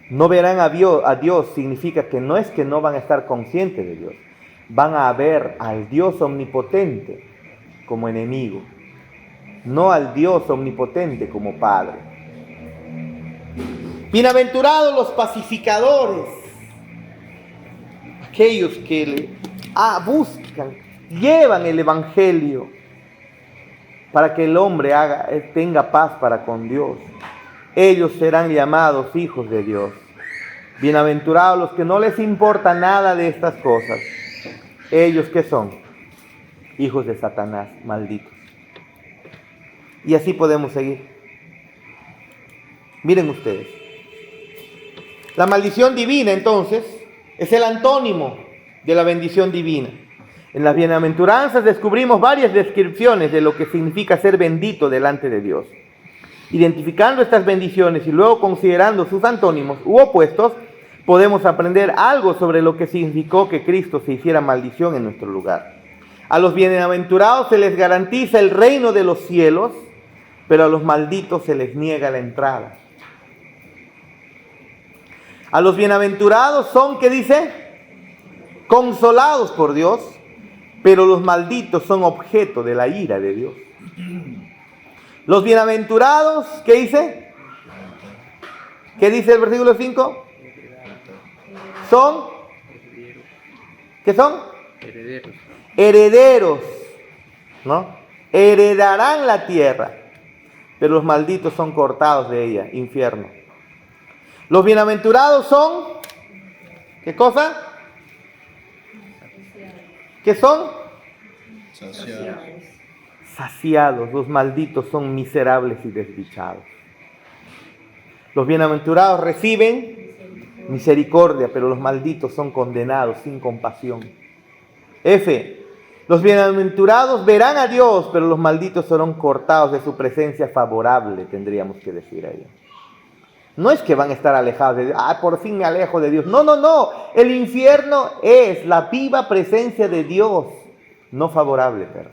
No verán a Dios significa que no es que no van a estar conscientes de Dios. Van a ver al Dios omnipotente como enemigo, no al Dios omnipotente como Padre. Bienaventurados los pacificadores, aquellos que buscan, llevan el Evangelio. para que el hombre tenga paz para con Dios. Ellos serán llamados hijos de Dios. Bienaventurados los que no les importa nada de estas cosas. Ellos, ¿qué son? Hijos de Satanás, malditos. Y así podemos seguir. Miren ustedes. La maldición divina, entonces, es el antónimo de la bendición divina. En las bienaventuranzas descubrimos varias descripciones de lo que significa ser bendito delante de Dios. Identificando estas bendiciones y luego considerando sus antónimos u opuestos, podemos aprender algo sobre lo que significó que Cristo se hiciera maldición en nuestro lugar. A los bienaventurados se les garantiza el reino de los cielos, pero a los malditos se les niega la entrada. A los bienaventurados son, ¿qué dice? Consolados por Dios, pero los malditos son objeto de la ira de Dios. Los bienaventurados, ¿qué dice? ¿Qué dice el versículo 5? Son, ¿qué son? Herederos. Herederos, ¿no? Heredarán la tierra, pero los malditos son cortados de ella, infierno. Los bienaventurados son, ¿qué cosa? ¿Qué son? Saciados. Los malditos son miserables y desdichados. Los bienaventurados reciben misericordia, pero los malditos son condenados sin compasión. F. Los bienaventurados verán a Dios, pero los malditos serán cortados de su presencia favorable, tendríamos que decir a ellos. No es que van a estar alejados de Dios. Por fin me alejo de Dios. No, no, no. El infierno es la viva presencia de Dios, no favorable, pero.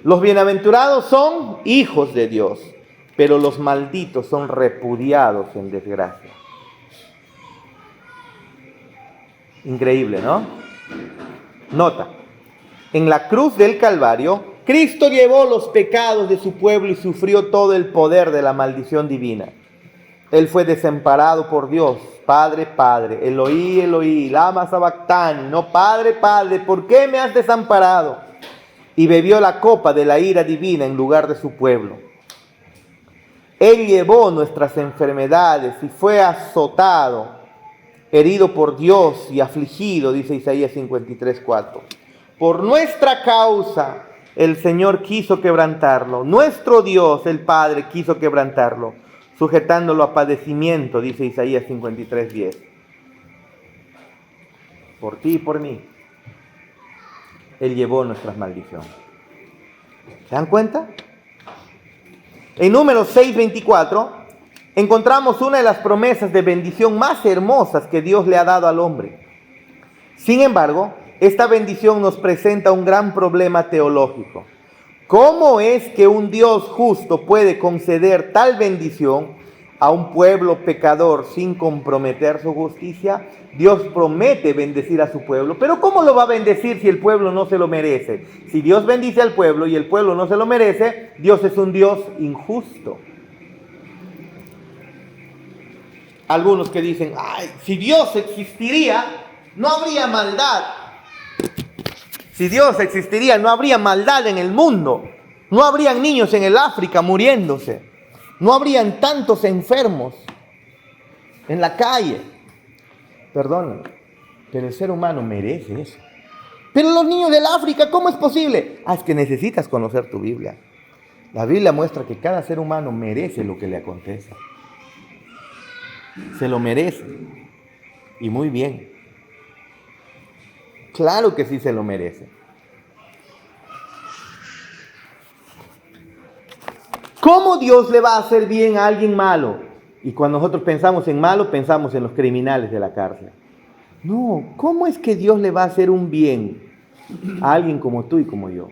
Los bienaventurados son hijos de Dios, pero los malditos son repudiados en desgracia. Increíble, ¿no? Nota, en la cruz del Calvario, Cristo llevó los pecados de su pueblo y sufrió todo el poder de la maldición divina. Él fue desamparado por Dios. Padre, Padre, Eloí, Eloí, lama sabactani. No, Padre, Padre, ¿por qué me has desamparado? Y bebió la copa de la ira divina en lugar de su pueblo. Él llevó nuestras enfermedades y fue azotado, herido por Dios y afligido, dice Isaías 53:4. Por nuestra causa el Señor quiso quebrantarlo. Nuestro Dios, el Padre, quiso quebrantarlo, sujetándolo a padecimiento, dice Isaías 53:10. Por ti y por mí, Él llevó nuestras maldiciones. ¿Se dan cuenta? En Números 6:24 encontramos una de las promesas de bendición más hermosas que Dios le ha dado al hombre. Sin embargo, esta bendición nos presenta un gran problema teológico. ¿Cómo es que un Dios justo puede conceder tal bendición a un pueblo pecador sin comprometer su justicia? Dios promete bendecir a su pueblo, pero ¿cómo lo va a bendecir si el pueblo no se lo merece? Si Dios bendice al pueblo y el pueblo no se lo merece, Dios es un Dios injusto. Algunos que dicen, si Dios existiría, no habría maldad. Si Dios existiría, no habría maldad en el mundo. No habrían niños en el África muriéndose. No habrían tantos enfermos en la calle. Perdónenme, pero el ser humano merece eso. Pero los niños del África, ¿cómo es posible? Es que necesitas conocer tu Biblia. La Biblia muestra que cada ser humano merece lo que le acontece. Se lo merece. Y muy bien. Claro que sí se lo merece. ¿Cómo Dios le va a hacer bien a alguien malo? Y cuando nosotros pensamos en malo, pensamos en los criminales de la cárcel. No, ¿cómo es que Dios le va a hacer un bien a alguien como tú y como yo?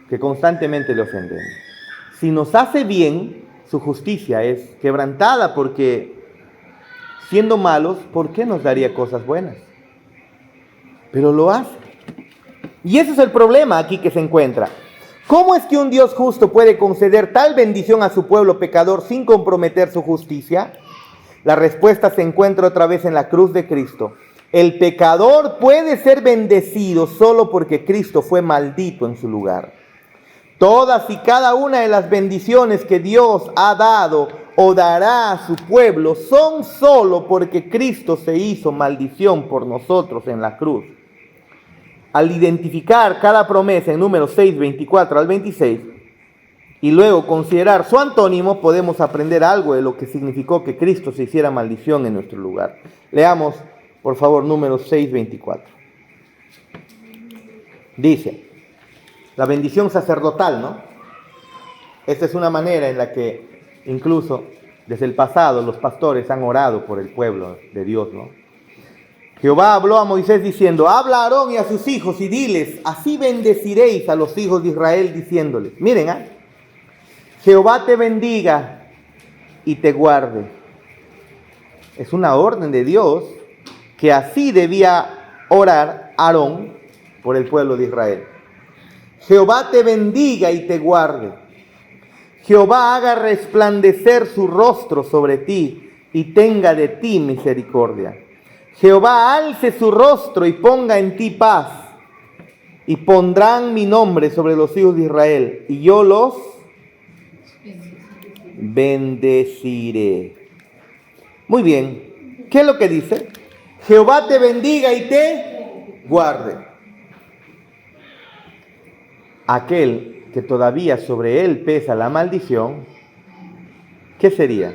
Que constantemente le ofendemos. Si nos hace bien, su justicia es quebrantada, porque siendo malos, ¿por qué nos daría cosas buenas? Pero lo hace. Y ese es el problema aquí que se encuentra. ¿Cómo es que un Dios justo puede conceder tal bendición a su pueblo pecador sin comprometer su justicia? La respuesta se encuentra otra vez en la cruz de Cristo. El pecador puede ser bendecido solo porque Cristo fue maldito en su lugar. Todas y cada una de las bendiciones que Dios ha dado o dará a su pueblo son solo porque Cristo se hizo maldición por nosotros en la cruz. Al identificar cada promesa en Números 6, 24 al 26, y luego considerar su antónimo, podemos aprender algo de lo que significó que Cristo se hiciera maldición en nuestro lugar. Leamos, por favor, Números 6, 24. Dice, la bendición sacerdotal, ¿no? Esta es una manera en la que incluso desde el pasado los pastores han orado por el pueblo de Dios, ¿no? Jehová habló a Moisés diciendo, habla a Aarón y a sus hijos y diles, así bendeciréis a los hijos de Israel diciéndoles, miren, Jehová te bendiga y te guarde. Es una orden de Dios que así debía orar Aarón por el pueblo de Israel. Jehová te bendiga y te guarde. Jehová haga resplandecer su rostro sobre ti y tenga de ti misericordia. Jehová alce su rostro y ponga en ti paz. Y pondrán mi nombre sobre los hijos de Israel y yo los bendeciré. Muy bien. ¿Qué es lo que dice? Jehová te bendiga y te guarde. Aquel que todavía sobre él pesa la maldición, ¿qué sería?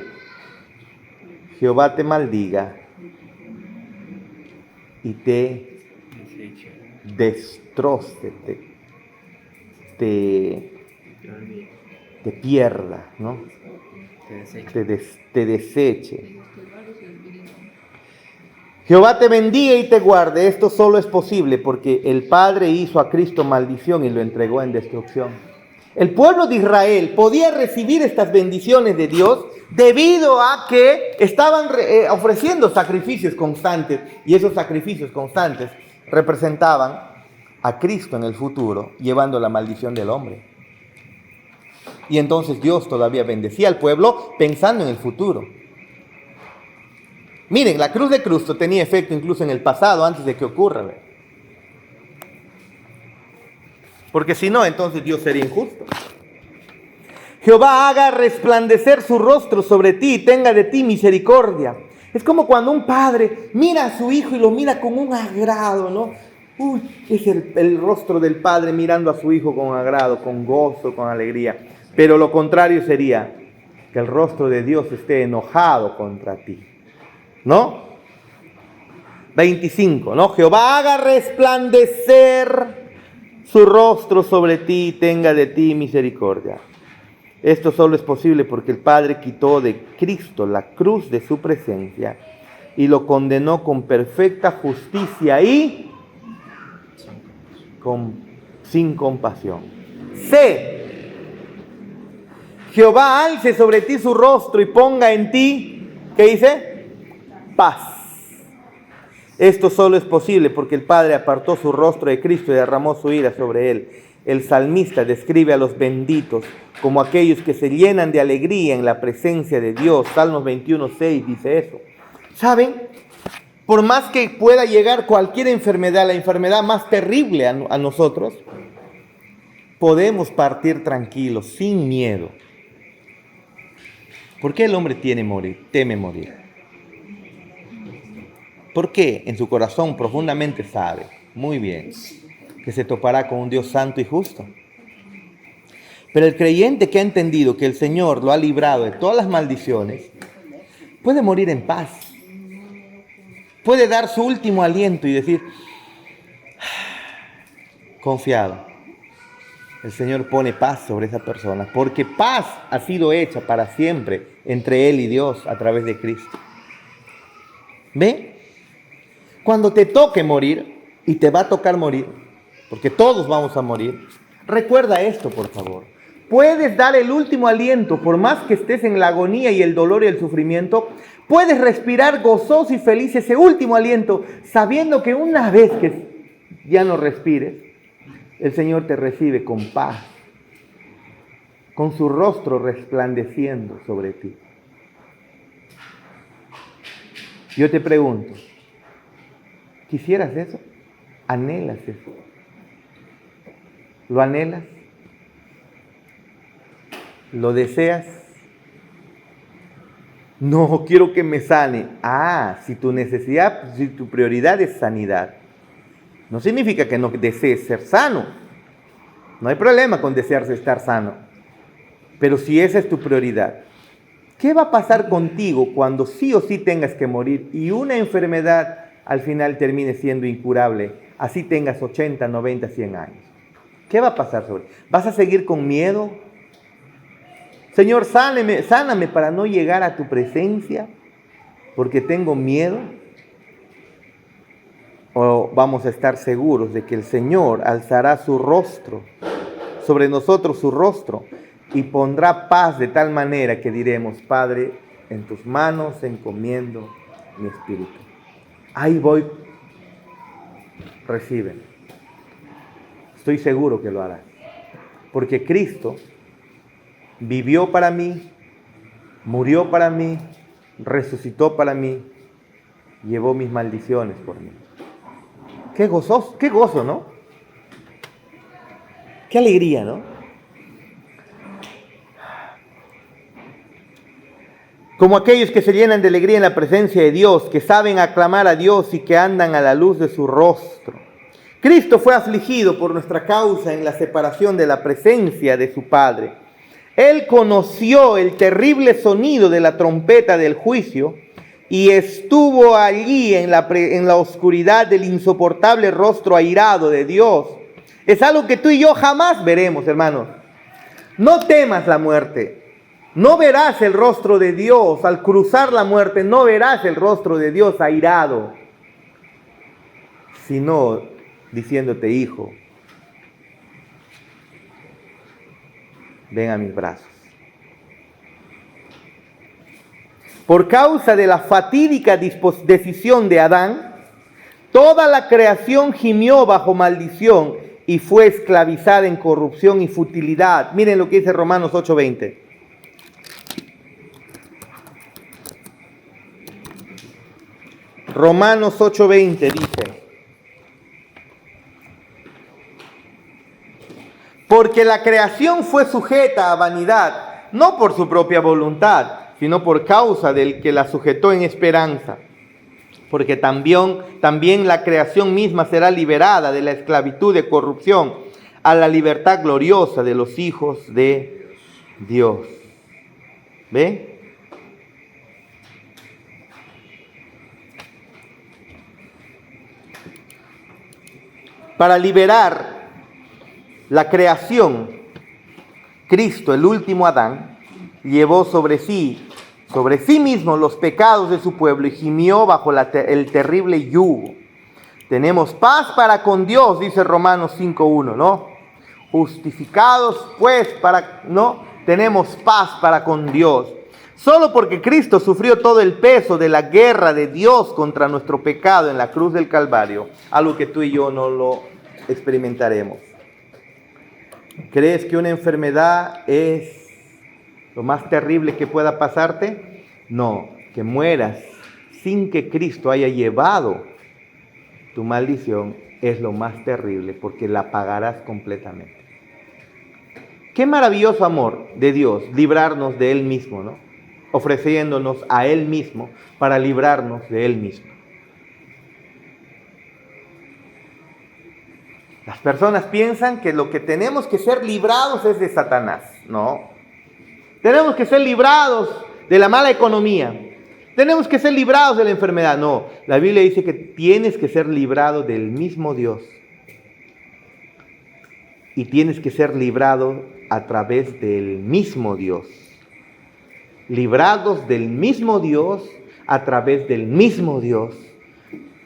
Jehová te maldiga y te destroce, te pierda, ¿no? Te deseche. Jehová te bendiga y te guarde. Esto solo es posible porque el Padre hizo a Cristo maldición y lo entregó en destrucción. El pueblo de Israel podía recibir estas bendiciones de Dios debido a que estaban ofreciendo sacrificios constantes, y esos sacrificios constantes representaban a Cristo en el futuro, llevando la maldición del hombre. Y entonces Dios todavía bendecía al pueblo pensando en el futuro. Miren, la cruz de Cristo tenía efecto incluso en el pasado, antes de que ocurra. Porque si no, entonces Dios sería injusto. Jehová haga resplandecer su rostro sobre ti y tenga de ti misericordia. Es como cuando un padre mira a su hijo y lo mira con un agrado, ¿no? Uy, es el rostro del padre mirando a su hijo con agrado, con gozo, con alegría. Pero lo contrario sería que el rostro de Dios esté enojado contra ti, ¿no? 25, ¿no? Jehová haga resplandecer su rostro sobre ti y tenga de ti misericordia. Esto solo es posible porque el Padre quitó de Cristo la cruz de su presencia y lo condenó con perfecta justicia y sin compasión. C. Jehová alce sobre ti su rostro y ponga en ti, ¿qué dice? Paz. Esto solo es posible porque el Padre apartó su rostro de Cristo y derramó su ira sobre él. El salmista describe a los benditos como aquellos que se llenan de alegría en la presencia de Dios. Salmos 21:6 dice eso. ¿Saben? Por más que pueda llegar cualquier enfermedad, la enfermedad más terrible a nosotros, podemos partir tranquilos, sin miedo. ¿Por qué el hombre teme morir? Porque en su corazón profundamente sabe muy bien que se topará con un Dios santo y justo. Pero el creyente que ha entendido que el Señor lo ha librado de todas las maldiciones, puede morir en paz. Puede dar su último aliento y decir, confiado, el Señor pone paz sobre esa persona, porque paz ha sido hecha para siempre entre Él y Dios a través de Cristo. ¿Ve? Cuando te toque morir, y te va a tocar morir, porque todos vamos a morir, recuerda esto, por favor. Puedes dar el último aliento, por más que estés en la agonía y el dolor y el sufrimiento, puedes respirar gozoso y feliz ese último aliento, sabiendo que una vez que ya no respires, el Señor te recibe con paz, con su rostro resplandeciendo sobre ti. Yo te pregunto, ¿Quisieras eso? ¿Anhelas eso? ¿Lo anhelas? ¿Lo deseas? No, quiero que me sane. Si tu necesidad, si tu prioridad es sanidad, no significa que no desees ser sano. No hay problema con desearse estar sano. Pero si esa es tu prioridad, ¿qué va a pasar contigo cuando sí o sí tengas que morir y una enfermedad al final termine siendo incurable, así tengas 80, 90, 100 años? ¿Qué va a pasar sobre? ¿Vas a seguir con miedo? Señor, sáname para no llegar a tu presencia porque tengo miedo. ¿O vamos a estar seguros de que el Señor alzará su rostro, sobre nosotros su rostro, y pondrá paz de tal manera que diremos: Padre, en tus manos encomiendo mi espíritu? Ahí voy, recibe. Estoy seguro que lo hará, porque Cristo vivió para mí, murió para mí, resucitó para mí, llevó mis maldiciones por mí. Qué gozo, ¿no? Qué alegría, ¿no? Como aquellos que se llenan de alegría en la presencia de Dios, que saben aclamar a Dios y que andan a la luz de su rostro. Cristo fue afligido por nuestra causa en la separación de la presencia de su Padre. Él conoció el terrible sonido de la trompeta del juicio y estuvo allí en la oscuridad del insoportable rostro airado de Dios. Es algo que tú y yo jamás veremos, hermanos. No temas la muerte. No verás el rostro de Dios. Al cruzar la muerte, no verás el rostro de Dios airado, sino diciéndote: hijo, ven a mis brazos. Por causa de la fatídica decisión de Adán, toda la creación gimió bajo maldición y fue esclavizada en corrupción y futilidad. Miren lo que dice Romanos 8:20. Romanos 8:20 dice: porque la creación fue sujeta a vanidad, no por su propia voluntad, sino por causa del que la sujetó en esperanza. Porque también la creación misma será liberada de la esclavitud de corrupción a la libertad gloriosa de los hijos de Dios. ¿Ve? Para liberar la creación, Cristo, el último Adán, llevó sobre sí mismo los pecados de su pueblo y gimió bajo el terrible yugo. Tenemos paz para con Dios, dice Romanos 5:1, ¿no? Justificados pues tenemos paz para con Dios. Solo porque Cristo sufrió todo el peso de la guerra de Dios contra nuestro pecado en la cruz del Calvario, algo que tú y yo no lo experimentaremos. ¿Crees que una enfermedad es lo más terrible que pueda pasarte? No, que mueras sin que Cristo haya llevado tu maldición es lo más terrible, porque la pagarás completamente. Qué maravilloso amor de Dios, librarnos de Él mismo, ¿no? Ofreciéndonos a Él mismo para librarnos de Él mismo. Las personas piensan que lo que tenemos que ser librados es de Satanás. No. Tenemos que ser librados de la mala economía. Tenemos que ser librados de la enfermedad. No. La Biblia dice que tienes que ser librado del mismo Dios. Y tienes que ser librado a través del mismo Dios. Librados del mismo Dios, a través del mismo Dios,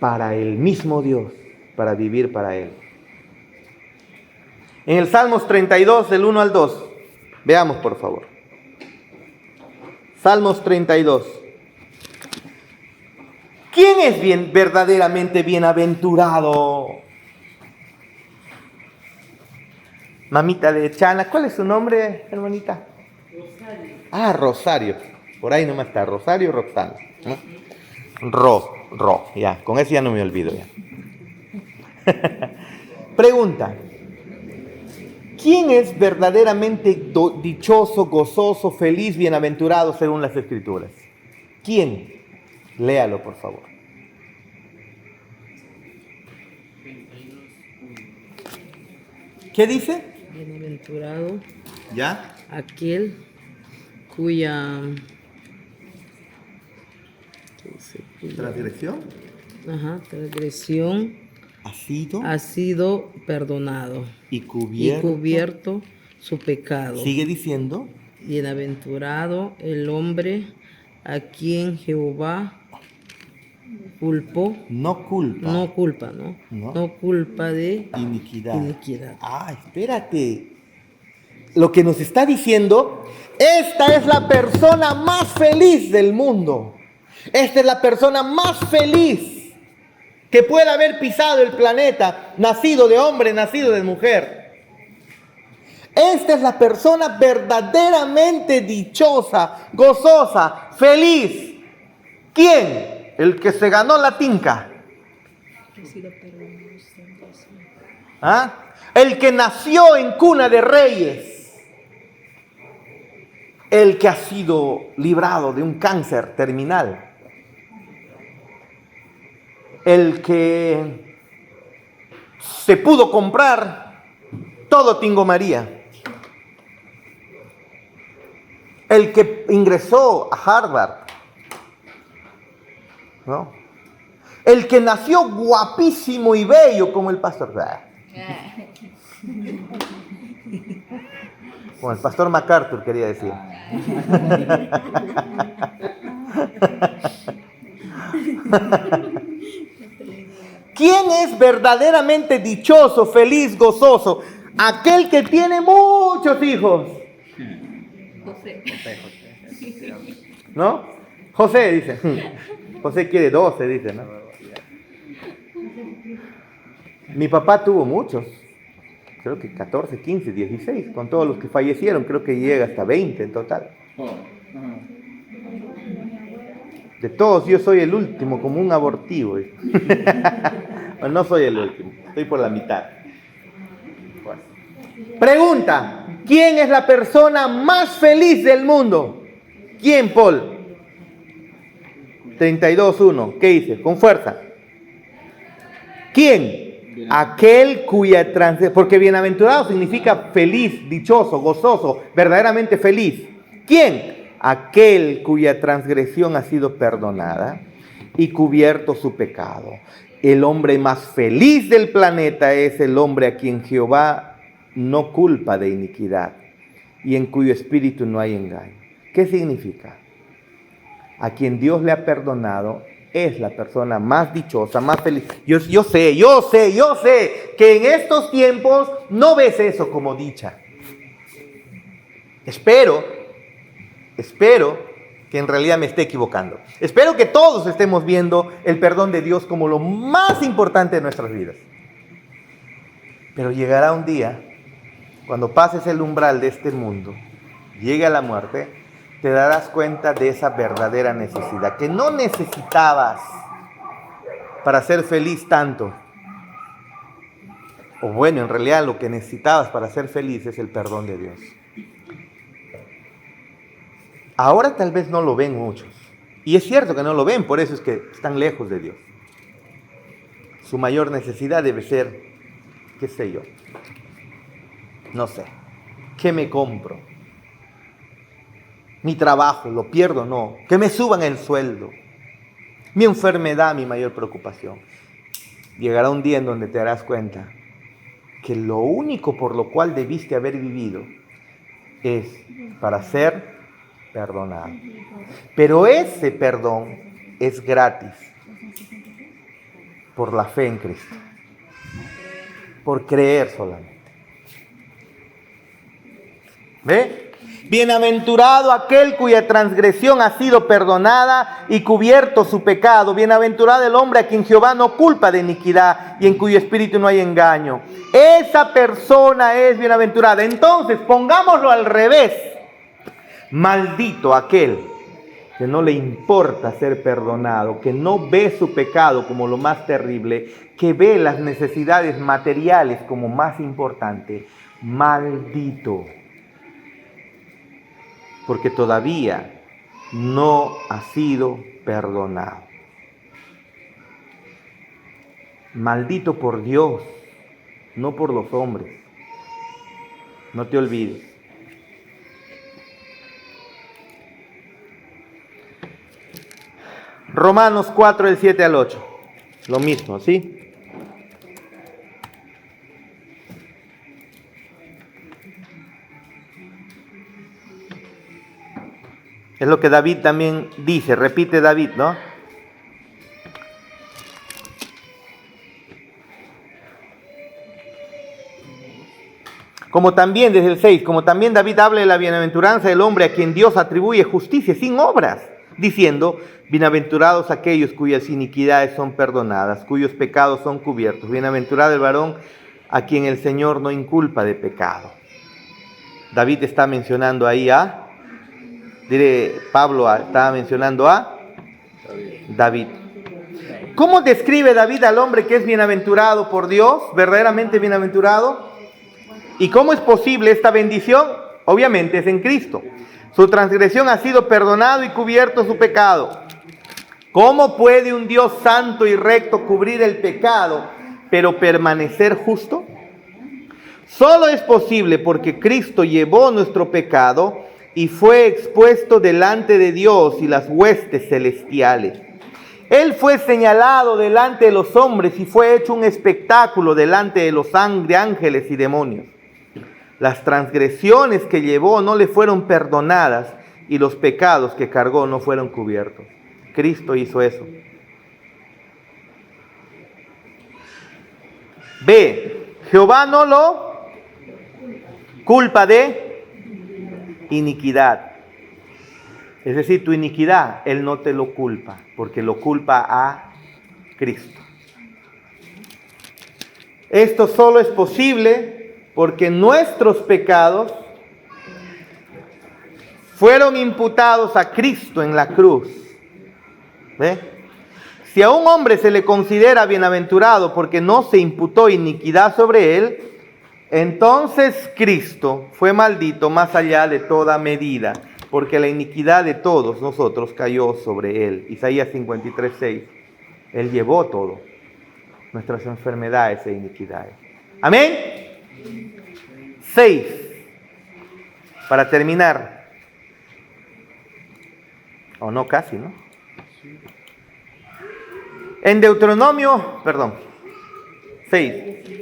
para el mismo Dios, para vivir para Él. En el Salmos 32, del 1 al 2, veamos por favor. Salmos 32. ¿Quién es verdaderamente bienaventurado? Mamita de Chana, ¿cuál es su nombre, hermanita? Rosario. Rosario. Por ahí nomás está, Rosario Roxana, ¿no? Ya, con eso ya no me olvido ya. Pregunta. ¿Quién es verdaderamente dichoso, gozoso, feliz, bienaventurado según las Escrituras? ¿Quién? Léalo, por favor. ¿Qué dice? Bienaventurado ¿Ya? aquel cuya ¿Transgresión? transgresión Ha ha sido perdonado y y cubierto. cubierto su pecado. Sigue diciendo. Bienaventurado el hombre a quien Jehová culpó, No culpa. no culpa, ¿no? No. No culpa de Iniquidad. iniquidad. Ah, espérate. Lo que nos está diciendo, esta es la persona más feliz del mundo. Esta es la persona más feliz que pueda haber pisado el planeta, nacido de hombre, nacido de mujer. Esta es la persona verdaderamente dichosa, gozosa, feliz. ¿Quién? El que se ganó la tinca. ¿Ah? El que nació en cuna de reyes. El que ha sido librado de un cáncer terminal. El que se pudo comprar todo Tingo María. El que ingresó a Harvard, ¿no? El que nació guapísimo y bello como el pastor. Como el pastor MacArthur quería decir. ¿Quién es verdaderamente dichoso, feliz, gozoso? Aquel que tiene muchos hijos. ¿No? José dice. José quiere 12, dice, ¿no? Mi papá tuvo muchos. Creo que 14, 15, 16. Con todos los que fallecieron, creo que llega hasta 20 en total. De todos, yo soy el último, como un abortivo. Bueno, no soy el último, estoy por la mitad. Pregunta, ¿quién es la persona más feliz del mundo? ¿Quién, Paul? 32:1, ¿qué dice? Con fuerza. ¿Quién? Aquel cuya transgresión, porque bienaventurado significa feliz, dichoso, gozoso, verdaderamente feliz. ¿Quién? Aquel cuya transgresión ha sido perdonada y cubierto su pecado. El hombre más feliz del planeta es el hombre a quien Jehová no culpa de iniquidad y en cuyo espíritu no hay engaño. ¿Qué significa? A quien Dios le ha perdonado es la persona más dichosa, más feliz. Yo sé que en estos tiempos no ves eso como dicha. Espero que en realidad me esté equivocando. Espero que todos estemos viendo el perdón de Dios como lo más importante de nuestras vidas. Pero llegará un día, cuando pases el umbral de este mundo, llegue a la muerte, te darás cuenta de esa verdadera necesidad, que no necesitabas para ser feliz tanto. O bueno, en realidad lo que necesitabas para ser feliz es el perdón de Dios. Ahora tal vez no lo ven muchos. Y es cierto que no lo ven, por eso es que están lejos de Dios. Su mayor necesidad debe ser, qué sé yo, no sé, ¿qué me compro? Mi trabajo, ¿lo pierdo o no? Que me suban el sueldo. Mi enfermedad, mi mayor preocupación. Llegará un día en donde te darás cuenta que lo único por lo cual debiste haber vivido es para ser perdonado. Pero ese perdón es gratis por la fe en Cristo, por creer solamente. ¿Ve? Bienaventurado aquel cuya transgresión ha sido perdonada y cubierto su pecado. Bienaventurado el hombre a quien Jehová no culpa de iniquidad y en cuyo espíritu no hay engaño. Esa persona es bienaventurada. Entonces, pongámoslo al revés. Maldito aquel que no le importa ser perdonado, que no ve su pecado como lo más terrible, que ve las necesidades materiales como más importante, maldito, porque todavía no ha sido perdonado. Maldito por Dios, no por los hombres. No te olvides. Romanos 4, del 7 al 8. Lo mismo, ¿sí? Es lo que David también dice, repite David, ¿no? Como también, desde el 6, como también David habla de la bienaventuranza del hombre a quien Dios atribuye justicia sin obras, diciendo, bienaventurados aquellos cuyas iniquidades son perdonadas, cuyos pecados son cubiertos. Bienaventurado el varón a quien el Señor no inculpa de pecado. David está mencionando ahí Pablo estaba mencionando a David. ¿Cómo describe David al hombre que es bienaventurado por Dios, verdaderamente bienaventurado? ¿Y cómo es posible esta bendición? Obviamente es en Cristo. Su transgresión ha sido perdonado y cubierto su pecado. ¿Cómo puede un Dios santo y recto cubrir el pecado, pero permanecer justo? Solo es posible porque Cristo llevó nuestro pecado y fue expuesto delante de Dios y las huestes celestiales. Él fue señalado delante de los hombres y fue hecho un espectáculo delante de los ángeles y demonios. Las transgresiones que llevó no le fueron perdonadas y los pecados que cargó no fueron cubiertos. Cristo hizo eso. B. Jehová no lo culpa de iniquidad. Es decir, tu iniquidad, Él no te lo culpa, porque lo culpa a Cristo. Esto solo es posible porque nuestros pecados fueron imputados a Cristo en la cruz. ¿Ve? Si a un hombre se le considera bienaventurado porque no se imputó iniquidad sobre él, entonces Cristo fue maldito más allá de toda medida, porque la iniquidad de todos nosotros cayó sobre él. Isaías 53:6. Él llevó todo, nuestras enfermedades e iniquidades. Amén. 6. Para terminar. O no, casi, ¿no? En Deuteronomio, 6.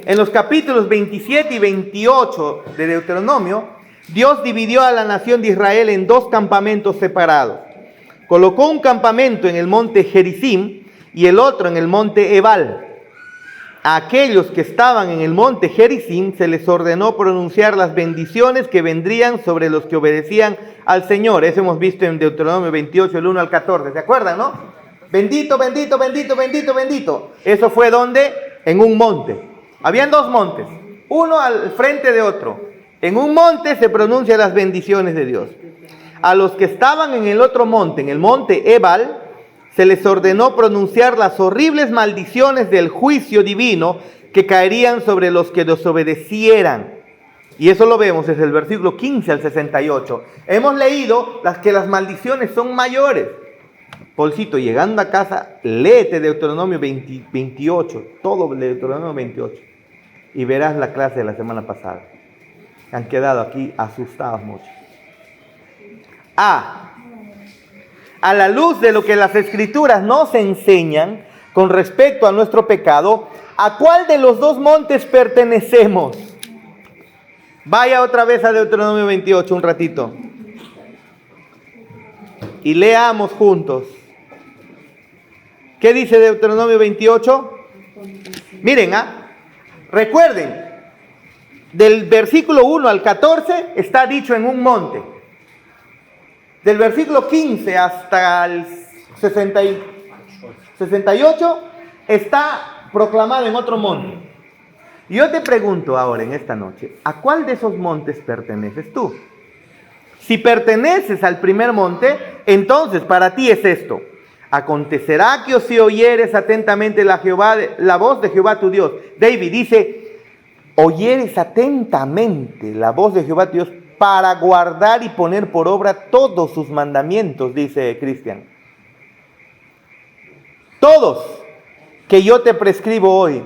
En los capítulos 27 y 28 de Deuteronomio, Dios dividió a la nación de Israel en dos campamentos separados. Colocó un campamento en el monte Gerizim y el otro en el monte Ebal. A aquellos que estaban en el monte Gerizim se les ordenó pronunciar las bendiciones que vendrían sobre los que obedecían al Señor. Eso hemos visto en Deuteronomio 28, el 1 al 14. ¿Se acuerdan, no? Bendito, bendito, bendito, bendito, bendito. Eso fue donde, en un monte. Habían dos montes, uno al frente de otro. En un monte se pronuncian las bendiciones de Dios. A los que estaban en el otro monte, en el monte Ebal, se les ordenó pronunciar las horribles maldiciones del juicio divino que caerían sobre los que desobedecieran. Y eso lo vemos desde el versículo 15 al 68. Hemos leído que las maldiciones son mayores. Paulcito, llegando a casa, léete Deuteronomio 28, todo Deuteronomio 28, y verás la clase de la semana pasada. Han quedado aquí asustados muchos. A la luz de lo que las Escrituras nos enseñan con respecto a nuestro pecado, ¿a cuál de los dos montes pertenecemos? Vaya otra vez a Deuteronomio 28 un ratito y leamos juntos. ¿Qué dice Deuteronomio 28? Miren, recuerden, del versículo 1 al 14 está dicho en un monte. Del versículo 15 hasta el 68 está proclamado en otro monte. Yo te pregunto ahora en esta noche, ¿a cuál de esos montes perteneces tú? Si perteneces al primer monte, Entonces, para ti es esto. Acontecerá que si oyeres atentamente la voz de Jehová tu Dios. David dice, oyeres atentamente la voz de Jehová tu Dios para guardar y poner por obra todos sus mandamientos, dice Cristian. Todos que yo te prescribo hoy.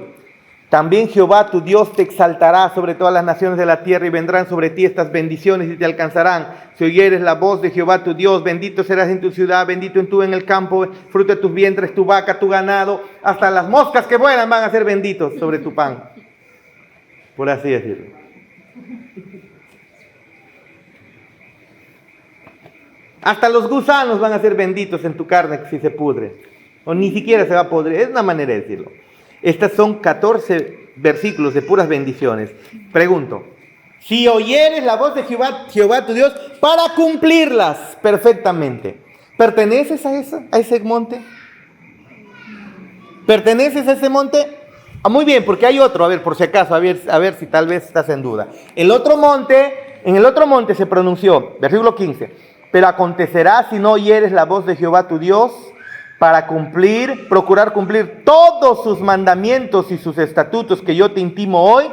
También Jehová tu Dios te exaltará sobre todas las naciones de la tierra y vendrán sobre ti estas bendiciones y te alcanzarán. Si oyeres la voz de Jehová tu Dios, bendito serás en tu ciudad, bendito en tú en el campo, fruto de tus vientres, tu vaca, tu ganado, hasta las moscas que vuelan van a ser benditos sobre tu pan. Por así decirlo. Hasta los gusanos van a ser benditos en tu carne si se pudre. O ni siquiera se va a pudrir. Es una manera de decirlo. Estas son 14 versículos de puras bendiciones. Pregunto, si oyeres la voz de Jehová tu Dios para cumplirlas perfectamente, ¿perteneces a ese monte? ¿Perteneces a ese monte? Muy bien, porque hay otro, a ver, por si acaso, a ver si tal vez estás en duda. En el otro monte se pronunció, versículo 15, pero acontecerá si no oyeres la voz de Jehová tu Dios, para procurar cumplir todos sus mandamientos y sus estatutos que yo te intimo hoy,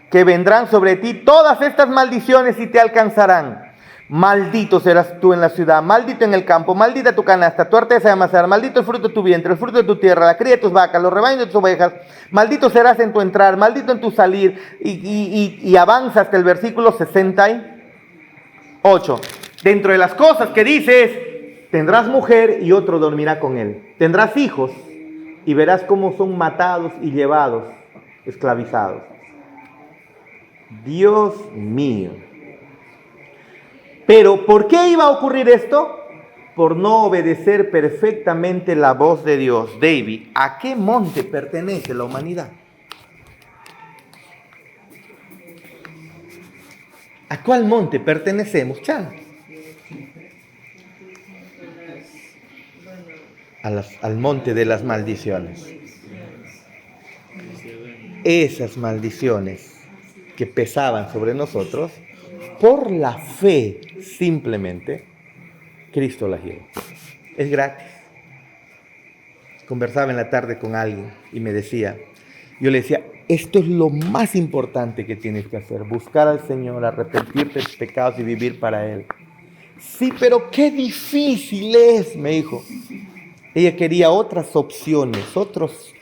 que vendrán sobre ti todas estas maldiciones y te alcanzarán. Maldito serás tú en la ciudad, maldito en el campo, maldita tu canasta, tu arteza de amasar, maldito el fruto de tu vientre, el fruto de tu tierra, la cría de tus vacas, los rebaños de tus ovejas, maldito serás en tu entrar, maldito en tu salir, y avanza hasta el versículo 68. Dentro de las cosas que dices, tendrás mujer y otro dormirá con él. Tendrás hijos y verás cómo son matados y llevados, esclavizados. Dios mío. Pero, ¿por qué iba a ocurrir esto? Por no obedecer perfectamente la voz de Dios. David, ¿a qué monte pertenece la humanidad? ¿A cuál monte pertenecemos, Chan? Al monte de las maldiciones. Esas maldiciones que pesaban sobre nosotros, por la fe simplemente, Cristo las llevó. Es gratis. Conversaba en la tarde con alguien y me decía, yo le decía, esto es lo más importante que tienes que hacer, buscar al Señor, arrepentirte de tus pecados y vivir para Él. Sí, pero qué difícil es, me dijo. Ella quería otras opciones, otras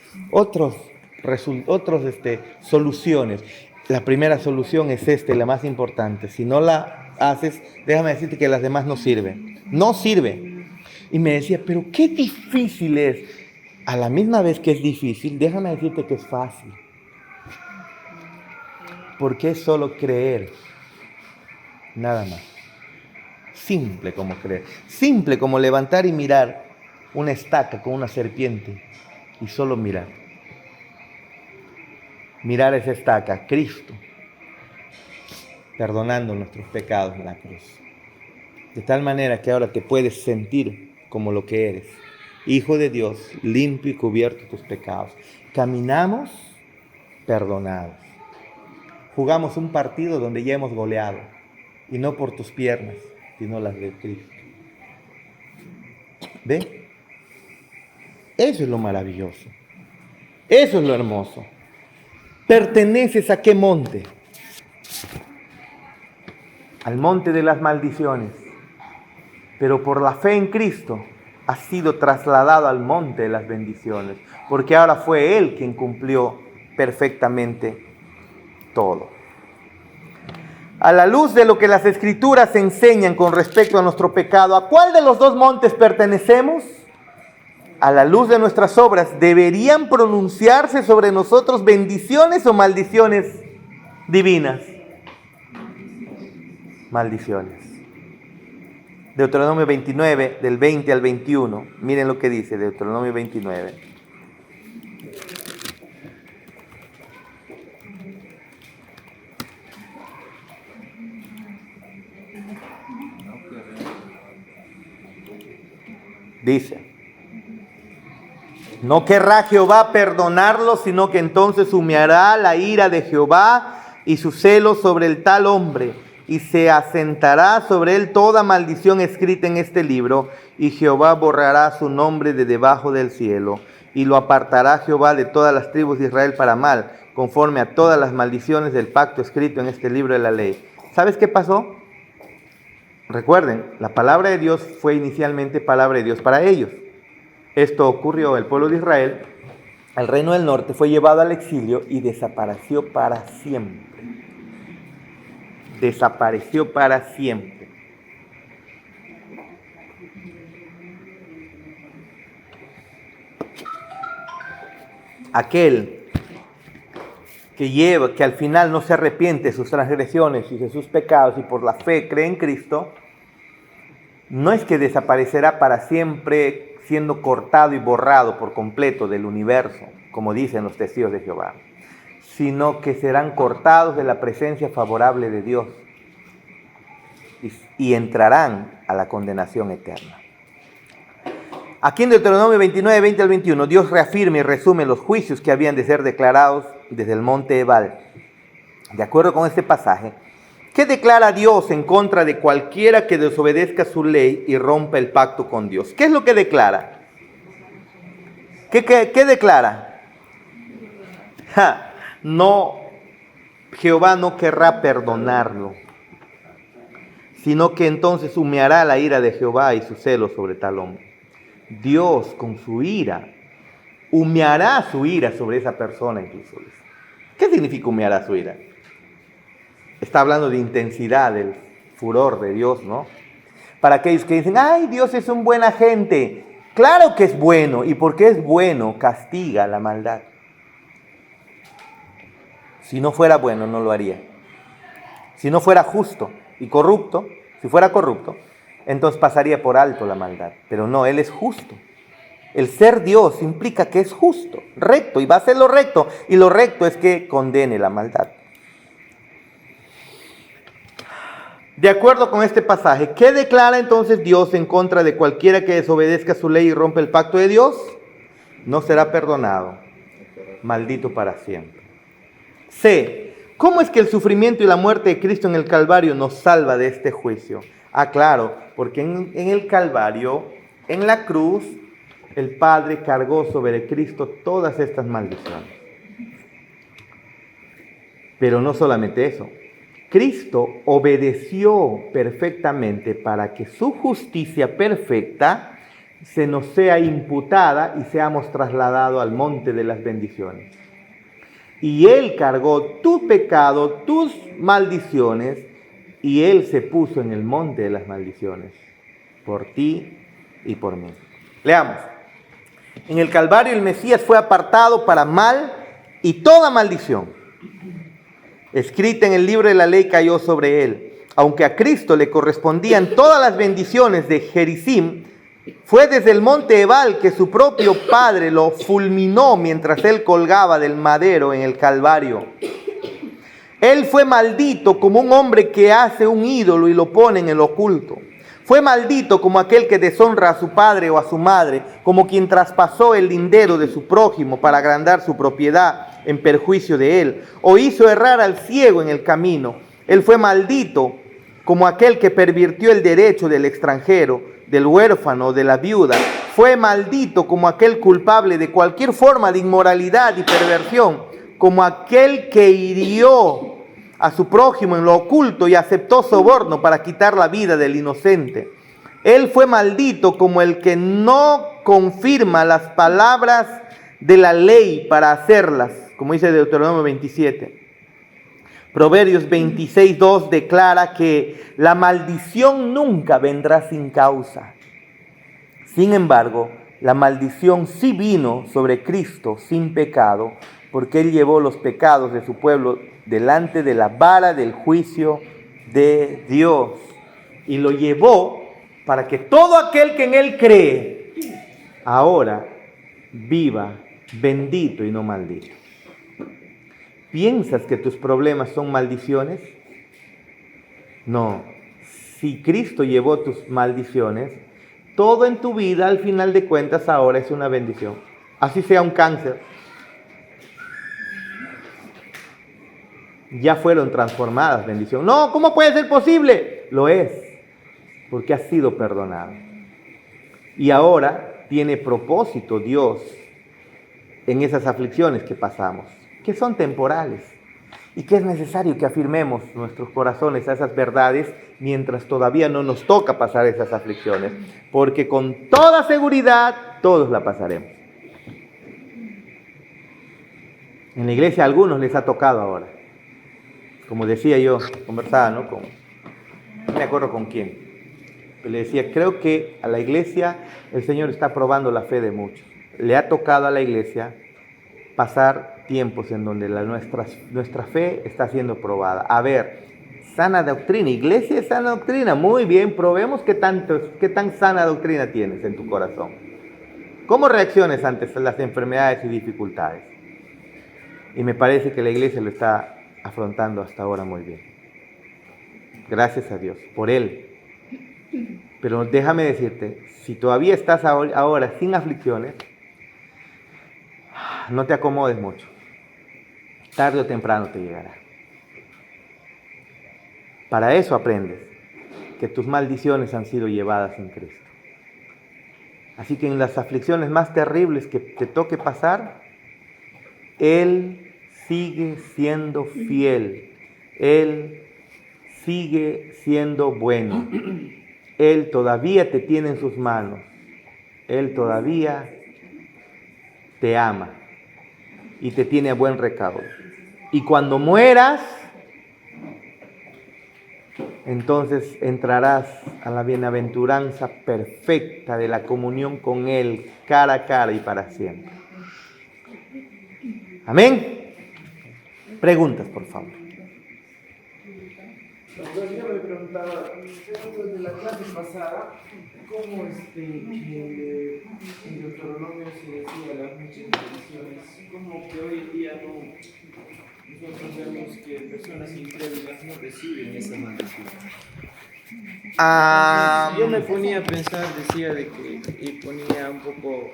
soluciones. La primera solución es la más importante. Si no la haces, déjame decirte que las demás no sirven. No sirven. Y me decía, pero qué difícil es. A la misma vez que es difícil, déjame decirte que es fácil. Porque es solo creer. Nada más. Simple como creer. Simple como levantar y mirar una estaca con una serpiente y solo mirar. Mirar esa estaca, Cristo, perdonando nuestros pecados en la cruz. De tal manera que ahora te puedes sentir como lo que eres, Hijo de Dios, limpio y cubierto de tus pecados. Caminamos perdonados. Jugamos un partido donde ya hemos goleado, y no por tus piernas, sino las de Cristo. ¿Ve? Eso es lo maravilloso. Eso es lo hermoso. ¿Perteneces a qué monte? Al monte de las maldiciones. Pero por la fe en Cristo has sido trasladado al monte de las bendiciones. Porque ahora fue Él quien cumplió perfectamente todo. A la luz de lo que las Escrituras enseñan con respecto a nuestro pecado, ¿a cuál de los dos montes pertenecemos? A la luz de nuestras obras, ¿deberían pronunciarse sobre nosotros bendiciones o maldiciones divinas? Maldiciones. Deuteronomio 29, del 20 al 21. Miren lo que dice Deuteronomio 29. Dice: no querrá Jehová perdonarlo, sino que entonces humeará la ira de Jehová y su celo sobre el tal hombre, y se asentará sobre él toda maldición escrita en este libro, y Jehová borrará su nombre de debajo del cielo, y lo apartará Jehová de todas las tribus de Israel para mal, conforme a todas las maldiciones del pacto escrito en este libro de la ley. ¿Sabes qué pasó? Recuerden, la palabra de Dios fue inicialmente palabra de Dios para ellos. Esto ocurrió, el pueblo de Israel, el reino del norte, fue llevado al exilio y desapareció para siempre. Desapareció para siempre. Aquel que al final no se arrepiente de sus transgresiones y de sus pecados y por la fe cree en Cristo, no es que desaparecerá para siempre siendo cortado y borrado por completo del universo, como dicen los testigos de Jehová, sino que serán cortados de la presencia favorable de Dios y entrarán a la condenación eterna. Aquí en Deuteronomio 29, 20 al 21, Dios reafirma y resume los juicios que habían de ser declarados desde el monte Ebal. De acuerdo con este pasaje, ¿qué declara Dios en contra de cualquiera que desobedezca su ley y rompa el pacto con Dios? ¿Qué es lo que declara? ¿Qué declara? Jehová no querrá perdonarlo, sino que entonces humeará la ira de Jehová y su celo sobre tal hombre. Dios con su ira, humeará su ira sobre esa persona incluso. ¿Qué significa humeará su ira? Está hablando de intensidad, del furor de Dios, ¿no? Para aquellos que dicen, ay, Dios es un buena gente. Claro que es bueno, y porque es bueno, castiga la maldad. Si no fuera bueno, no lo haría. Si no fuera justo y corrupto, si fuera corrupto, entonces pasaría por alto la maldad. Pero no, Él es justo. El ser Dios implica que es justo, recto, y va a ser lo recto. Y lo recto es que condene la maldad. De acuerdo con este pasaje, ¿qué declara entonces Dios en contra de cualquiera que desobedezca su ley y rompe el pacto de Dios? No será perdonado, maldito para siempre. C. ¿Cómo es que el sufrimiento y la muerte de Cristo en el Calvario nos salva de este juicio? Claro, porque en el Calvario, en la cruz, el Padre cargó sobre Cristo todas estas maldiciones. Pero no solamente eso. Cristo obedeció perfectamente para que su justicia perfecta se nos sea imputada y seamos trasladados al monte de las bendiciones. Y Él cargó tu pecado, tus maldiciones, y Él se puso en el monte de las maldiciones, por ti y por mí. Leamos. En el Calvario el Mesías fue apartado para mal y toda maldición escrita en el libro de la ley cayó sobre él. Aunque a Cristo le correspondían todas las bendiciones de Gerizim, fue desde el monte Ebal que su propio padre lo fulminó mientras él colgaba del madero en el Calvario. Él fue maldito como un hombre que hace un ídolo y lo pone en el oculto. Fue maldito como aquel que deshonra a su padre o a su madre, como quien traspasó el lindero de su prójimo para agrandar su propiedad en perjuicio de él, o hizo errar al ciego en el camino. Él fue maldito como aquel que pervirtió el derecho del extranjero, del huérfano, de la viuda. Fue maldito como aquel culpable de cualquier forma de inmoralidad y perversión, como aquel que hirió a su prójimo en lo oculto y aceptó soborno para quitar la vida del inocente. Él fue maldito como el que no confirma las palabras de la ley para hacerlas, como dice Deuteronomio 27. Proverbios 26:2 declara que la maldición nunca vendrá sin causa. Sin embargo, la maldición sí vino sobre Cristo sin pecado, porque Él llevó los pecados de su pueblo delante de la vara del juicio de Dios. Y lo llevó para que todo aquel que en Él cree, ahora viva bendito y no maldito. ¿Piensas que tus problemas son maldiciones? No. Si Cristo llevó tus maldiciones, todo en tu vida al final de cuentas ahora es una bendición. Así sea un cáncer. ya fueron transformadas, bendición. No, ¿cómo puede ser posible? Lo es, porque has sido perdonado. Y ahora tiene propósito Dios en esas aflicciones que pasamos, que son temporales, y que es necesario que afirmemos nuestros corazones a esas verdades mientras todavía no nos toca pasar esas aflicciones, porque con toda seguridad todos la pasaremos. En la iglesia a algunos les ha tocado ahora. Como decía yo, conversaba, ¿no? No me acuerdo con quién. Pero le decía, creo que a la iglesia el Señor está probando la fe de muchos. Le ha tocado a la iglesia pasar tiempos en donde nuestra fe está siendo probada. A ver, sana doctrina, iglesia es sana doctrina. Muy bien, probemos qué tan sana doctrina tienes en tu corazón. ¿Cómo reacciones ante las enfermedades y dificultades? Y me parece que la iglesia lo está afrontando hasta ahora muy bien. Gracias a Dios, por Él. Pero déjame decirte, si todavía estás ahora sin aflicciones, no te acomodes mucho. Tarde o temprano te llegará. Para eso aprendes que tus maldiciones han sido llevadas en Cristo. Así que en las aflicciones más terribles que te toque pasar, Él sigue siendo fiel. Él sigue siendo bueno. Él todavía te tiene en sus manos. Él todavía te ama y te tiene a buen recaudo. Y cuando mueras, entonces entrarás a la bienaventuranza perfecta de la comunión con Él, cara a cara y para siempre. Amén. Preguntas, por favor. Doctor, yo me preguntaba, desde la clase pasada, cómo que en Deuteronomio se decía las muchas bendiciones, como que hoy en día nosotros vemos que personas incrédulas no reciben esa maldición. Yo me ponía a pensar, decía de que, y ponía un poco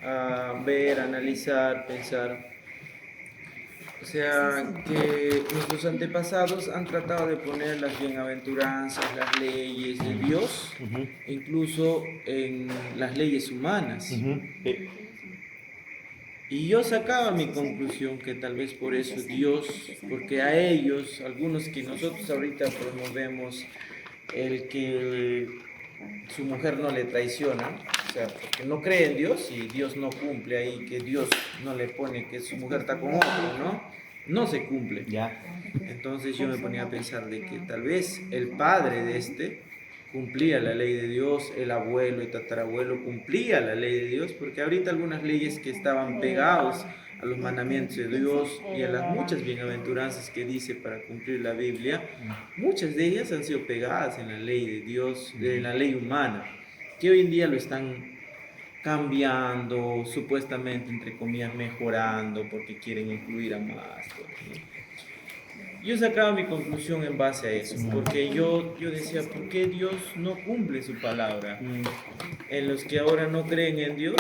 a ver, analizar, pensar. O sea, que nuestros antepasados han tratado de poner las bienaventuranzas, las leyes de Dios, incluso en las leyes humanas. Y yo sacaba mi conclusión que tal vez por eso Dios, porque a ellos, algunos que nosotros ahorita promovemos, el que su mujer no le traiciona, o sea, porque no cree en Dios y Dios no cumple ahí, que Dios no le pone que su mujer está con otro, no se cumple. Ya. Entonces yo me ponía a pensar de que tal vez el padre de cumplía la ley de Dios, el abuelo y tatarabuelo cumplía la ley de Dios, porque ahorita algunas leyes que estaban pegados a los mandamientos de Dios y a las muchas bienaventuranzas que dice para cumplir la Biblia, muchas de ellas han sido pegadas en la ley de Dios, en la ley humana, que hoy en día lo están cambiando, supuestamente, entre comillas, mejorando, porque quieren incluir a más. ¿No? Yo sacaba mi conclusión en base a eso, porque yo decía, ¿por qué Dios no cumple su palabra? En los que ahora no creen en Dios,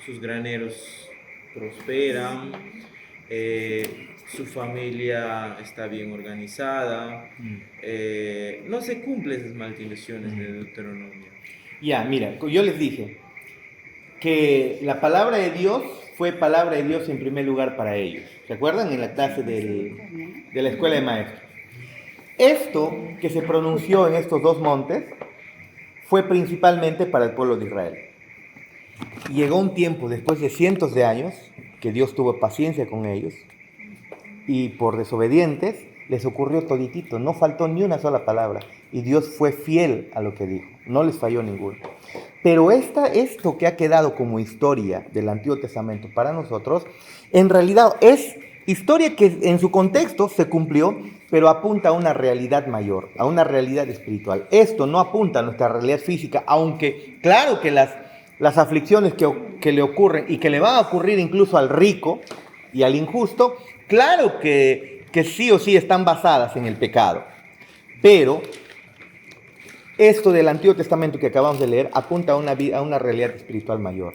sus graneros prosperan, su familia está bien organizada, no se cumplen esas maldiciones de Deuteronomio. Ya, mira, yo les dije que la palabra de Dios fue palabra de Dios en primer lugar para ellos. ¿Se acuerdan? En la clase de la escuela de maestros. Esto que se pronunció en estos dos montes fue principalmente para el pueblo de Israel. Llegó un tiempo, después de cientos de años, que Dios tuvo paciencia con ellos y por desobedientes les ocurrió toditito, no faltó ni una sola palabra y Dios fue fiel a lo que dijo, no les falló ninguno. Pero esto que ha quedado como historia del Antiguo Testamento para nosotros, en realidad es historia que en su contexto se cumplió, pero apunta a una realidad mayor, a una realidad espiritual. Esto no apunta a nuestra realidad física, aunque claro que las aflicciones que le ocurren y que le van a ocurrir incluso al rico y al injusto, claro que sí o sí están basadas en el pecado. Pero esto del Antiguo Testamento que acabamos de leer apunta a una realidad espiritual mayor.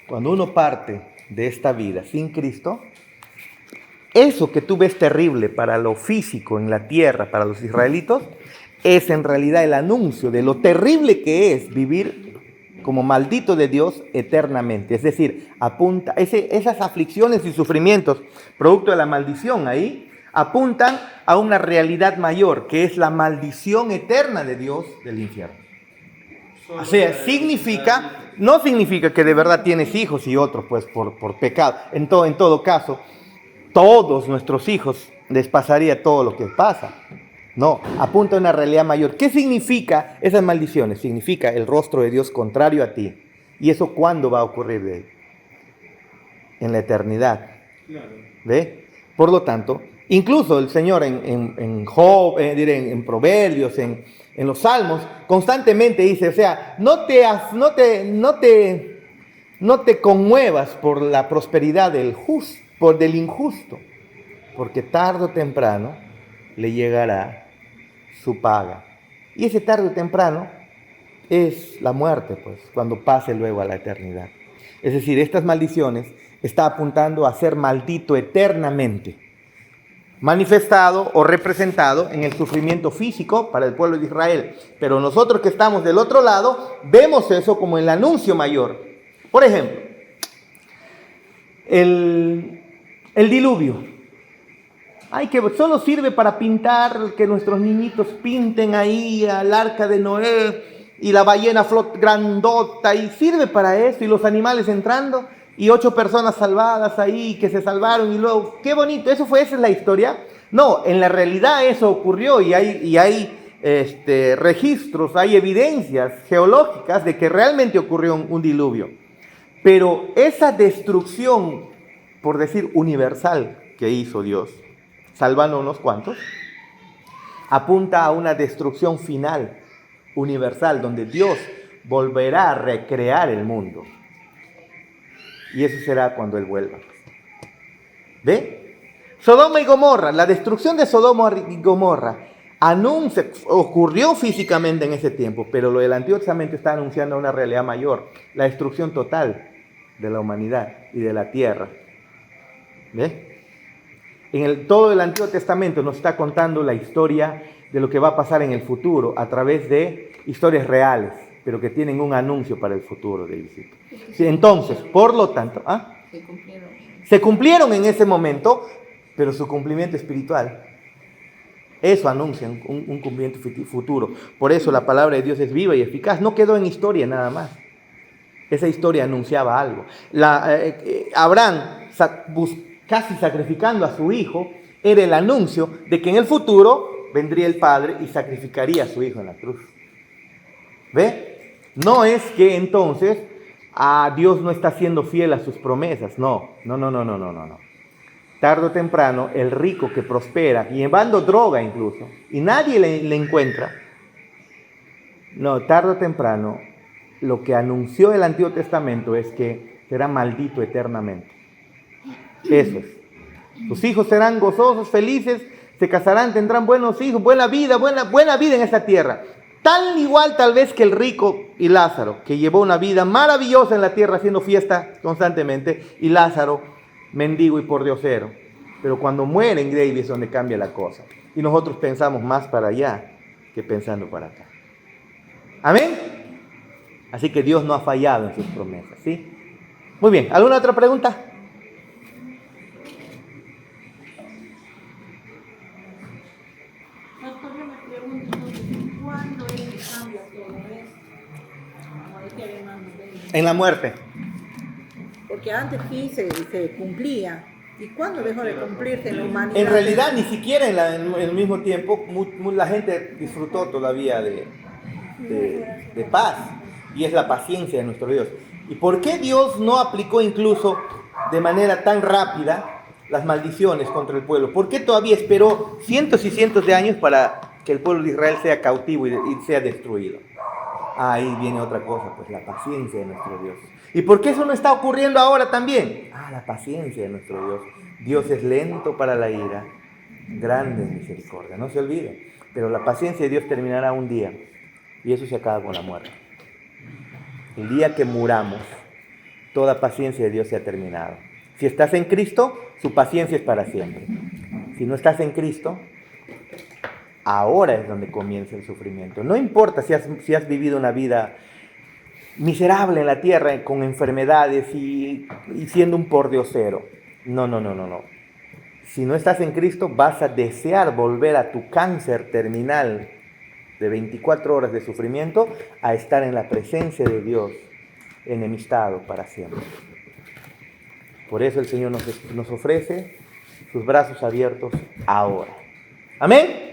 Cuando uno parte de esta vida sin Cristo, eso que tú ves terrible para lo físico en la tierra, para los israelitas, es en realidad el anuncio de lo terrible que es vivir como maldito de Dios eternamente. Es decir, apunta, esas aflicciones y sufrimientos, producto de la maldición ahí, apuntan a una realidad mayor, que es la maldición eterna de Dios del infierno. O sea, no significa que de verdad tienes hijos y otros pues por pecado. En todo caso, todos nuestros hijos les pasaría todo lo que pasa. No, apunta a una realidad mayor. ¿Qué significa esas maldiciones? Significa el rostro de Dios contrario a ti. ¿Y eso cuándo va a ocurrir de él? En la eternidad. ¿Ve? Por lo tanto, incluso el Señor en Job, en Proverbios, en los Salmos, constantemente dice, o sea, no te conmuevas por la prosperidad del injusto, porque tarde o temprano le llegará su paga. Y ese tarde o temprano es la muerte, pues, cuando pase luego a la eternidad. Es decir, estas maldiciones están apuntando a ser maldito eternamente, manifestado o representado en el sufrimiento físico para el pueblo de Israel. Pero nosotros que estamos del otro lado, vemos eso como el anuncio mayor. Por ejemplo, el diluvio. Que solo sirve para pintar, que nuestros niñitos pinten ahí al arca de Noé y la ballena grandota, y sirve para eso, y los animales entrando, y 8 personas salvadas ahí, que se salvaron, y luego, qué bonito, esa es la historia. No, en la realidad eso ocurrió, y hay registros, hay evidencias geológicas de que realmente ocurrió un diluvio. Pero esa destrucción, por decir universal, que hizo Dios, salvando unos cuantos, apunta a una destrucción final, universal, donde Dios volverá a recrear el mundo. Y eso será cuando Él vuelva. ¿Ve? Sodoma y Gomorra, la destrucción de Sodoma y Gomorra ocurrió físicamente en ese tiempo, pero lo del Antiguo Testamento está anunciando una realidad mayor, la destrucción total de la humanidad y de la tierra. ¿Ve? Todo el Antiguo Testamento nos está contando la historia de lo que va a pasar en el futuro a través de historias reales, pero que tienen un anuncio para el futuro de Visito. Sí, entonces, por lo tanto, se cumplieron en ese momento, pero su cumplimiento espiritual, eso anuncia un cumplimiento futuro. Por eso la palabra de Dios es viva y eficaz, no quedó en historia nada más. Esa historia anunciaba algo. Abraham casi sacrificando a su hijo, era el anuncio de que en el futuro vendría el Padre y sacrificaría a su hijo en la cruz. ¿Ve? No es que entonces Dios no está siendo fiel a sus promesas. No. Tarde o temprano, el rico que prospera, llevando droga incluso, y nadie le encuentra. No, tarde o temprano, lo que anunció el Antiguo Testamento es que será maldito eternamente. Eso es. Sus hijos serán gozosos, felices, se casarán, tendrán buenos hijos, buena vida en esta tierra. Tan igual tal vez que el rico y Lázaro, que llevó una vida maravillosa en la tierra haciendo fiesta constantemente, y Lázaro, mendigo y pordiosero. Pero cuando mueren, David, es donde cambia la cosa. Y nosotros pensamos más para allá que pensando para acá. ¿Amén? Así que Dios no ha fallado en sus promesas, ¿sí? Muy bien, ¿alguna otra pregunta? ¿Cuándo es que cambia todo esto? Como decía el hermano David. En la muerte. Porque antes sí se cumplía. ¿Y cuándo dejó de cumplirse en la humanidad? En realidad, ni siquiera en el mismo tiempo, la gente disfrutó todavía de paz. Y es la paciencia de nuestro Dios. ¿Y por qué Dios no aplicó incluso de manera tan rápida las maldiciones contra el pueblo? ¿Por qué todavía esperó cientos y cientos de años para que el pueblo de Israel sea cautivo y sea destruido? Ahí viene otra cosa, pues la paciencia de nuestro Dios. ¿Y por qué eso no está ocurriendo ahora también? La paciencia de nuestro Dios. Dios es lento para la ira, grande en misericordia, no se olvide. Pero la paciencia de Dios terminará un día, y eso se acaba con la muerte. El día que muramos, toda paciencia de Dios se ha terminado. Si estás en Cristo, su paciencia es para siempre. Si no estás en Cristo, ahora es donde comienza el sufrimiento. No importa si has vivido una vida miserable en la tierra, con enfermedades y siendo un pordiosero. No. Si no estás en Cristo, vas a desear volver a tu cáncer terminal de 24 horas de sufrimiento a estar en la presencia de Dios, enemistado para siempre. Por eso el Señor nos ofrece sus brazos abiertos ahora. Amén.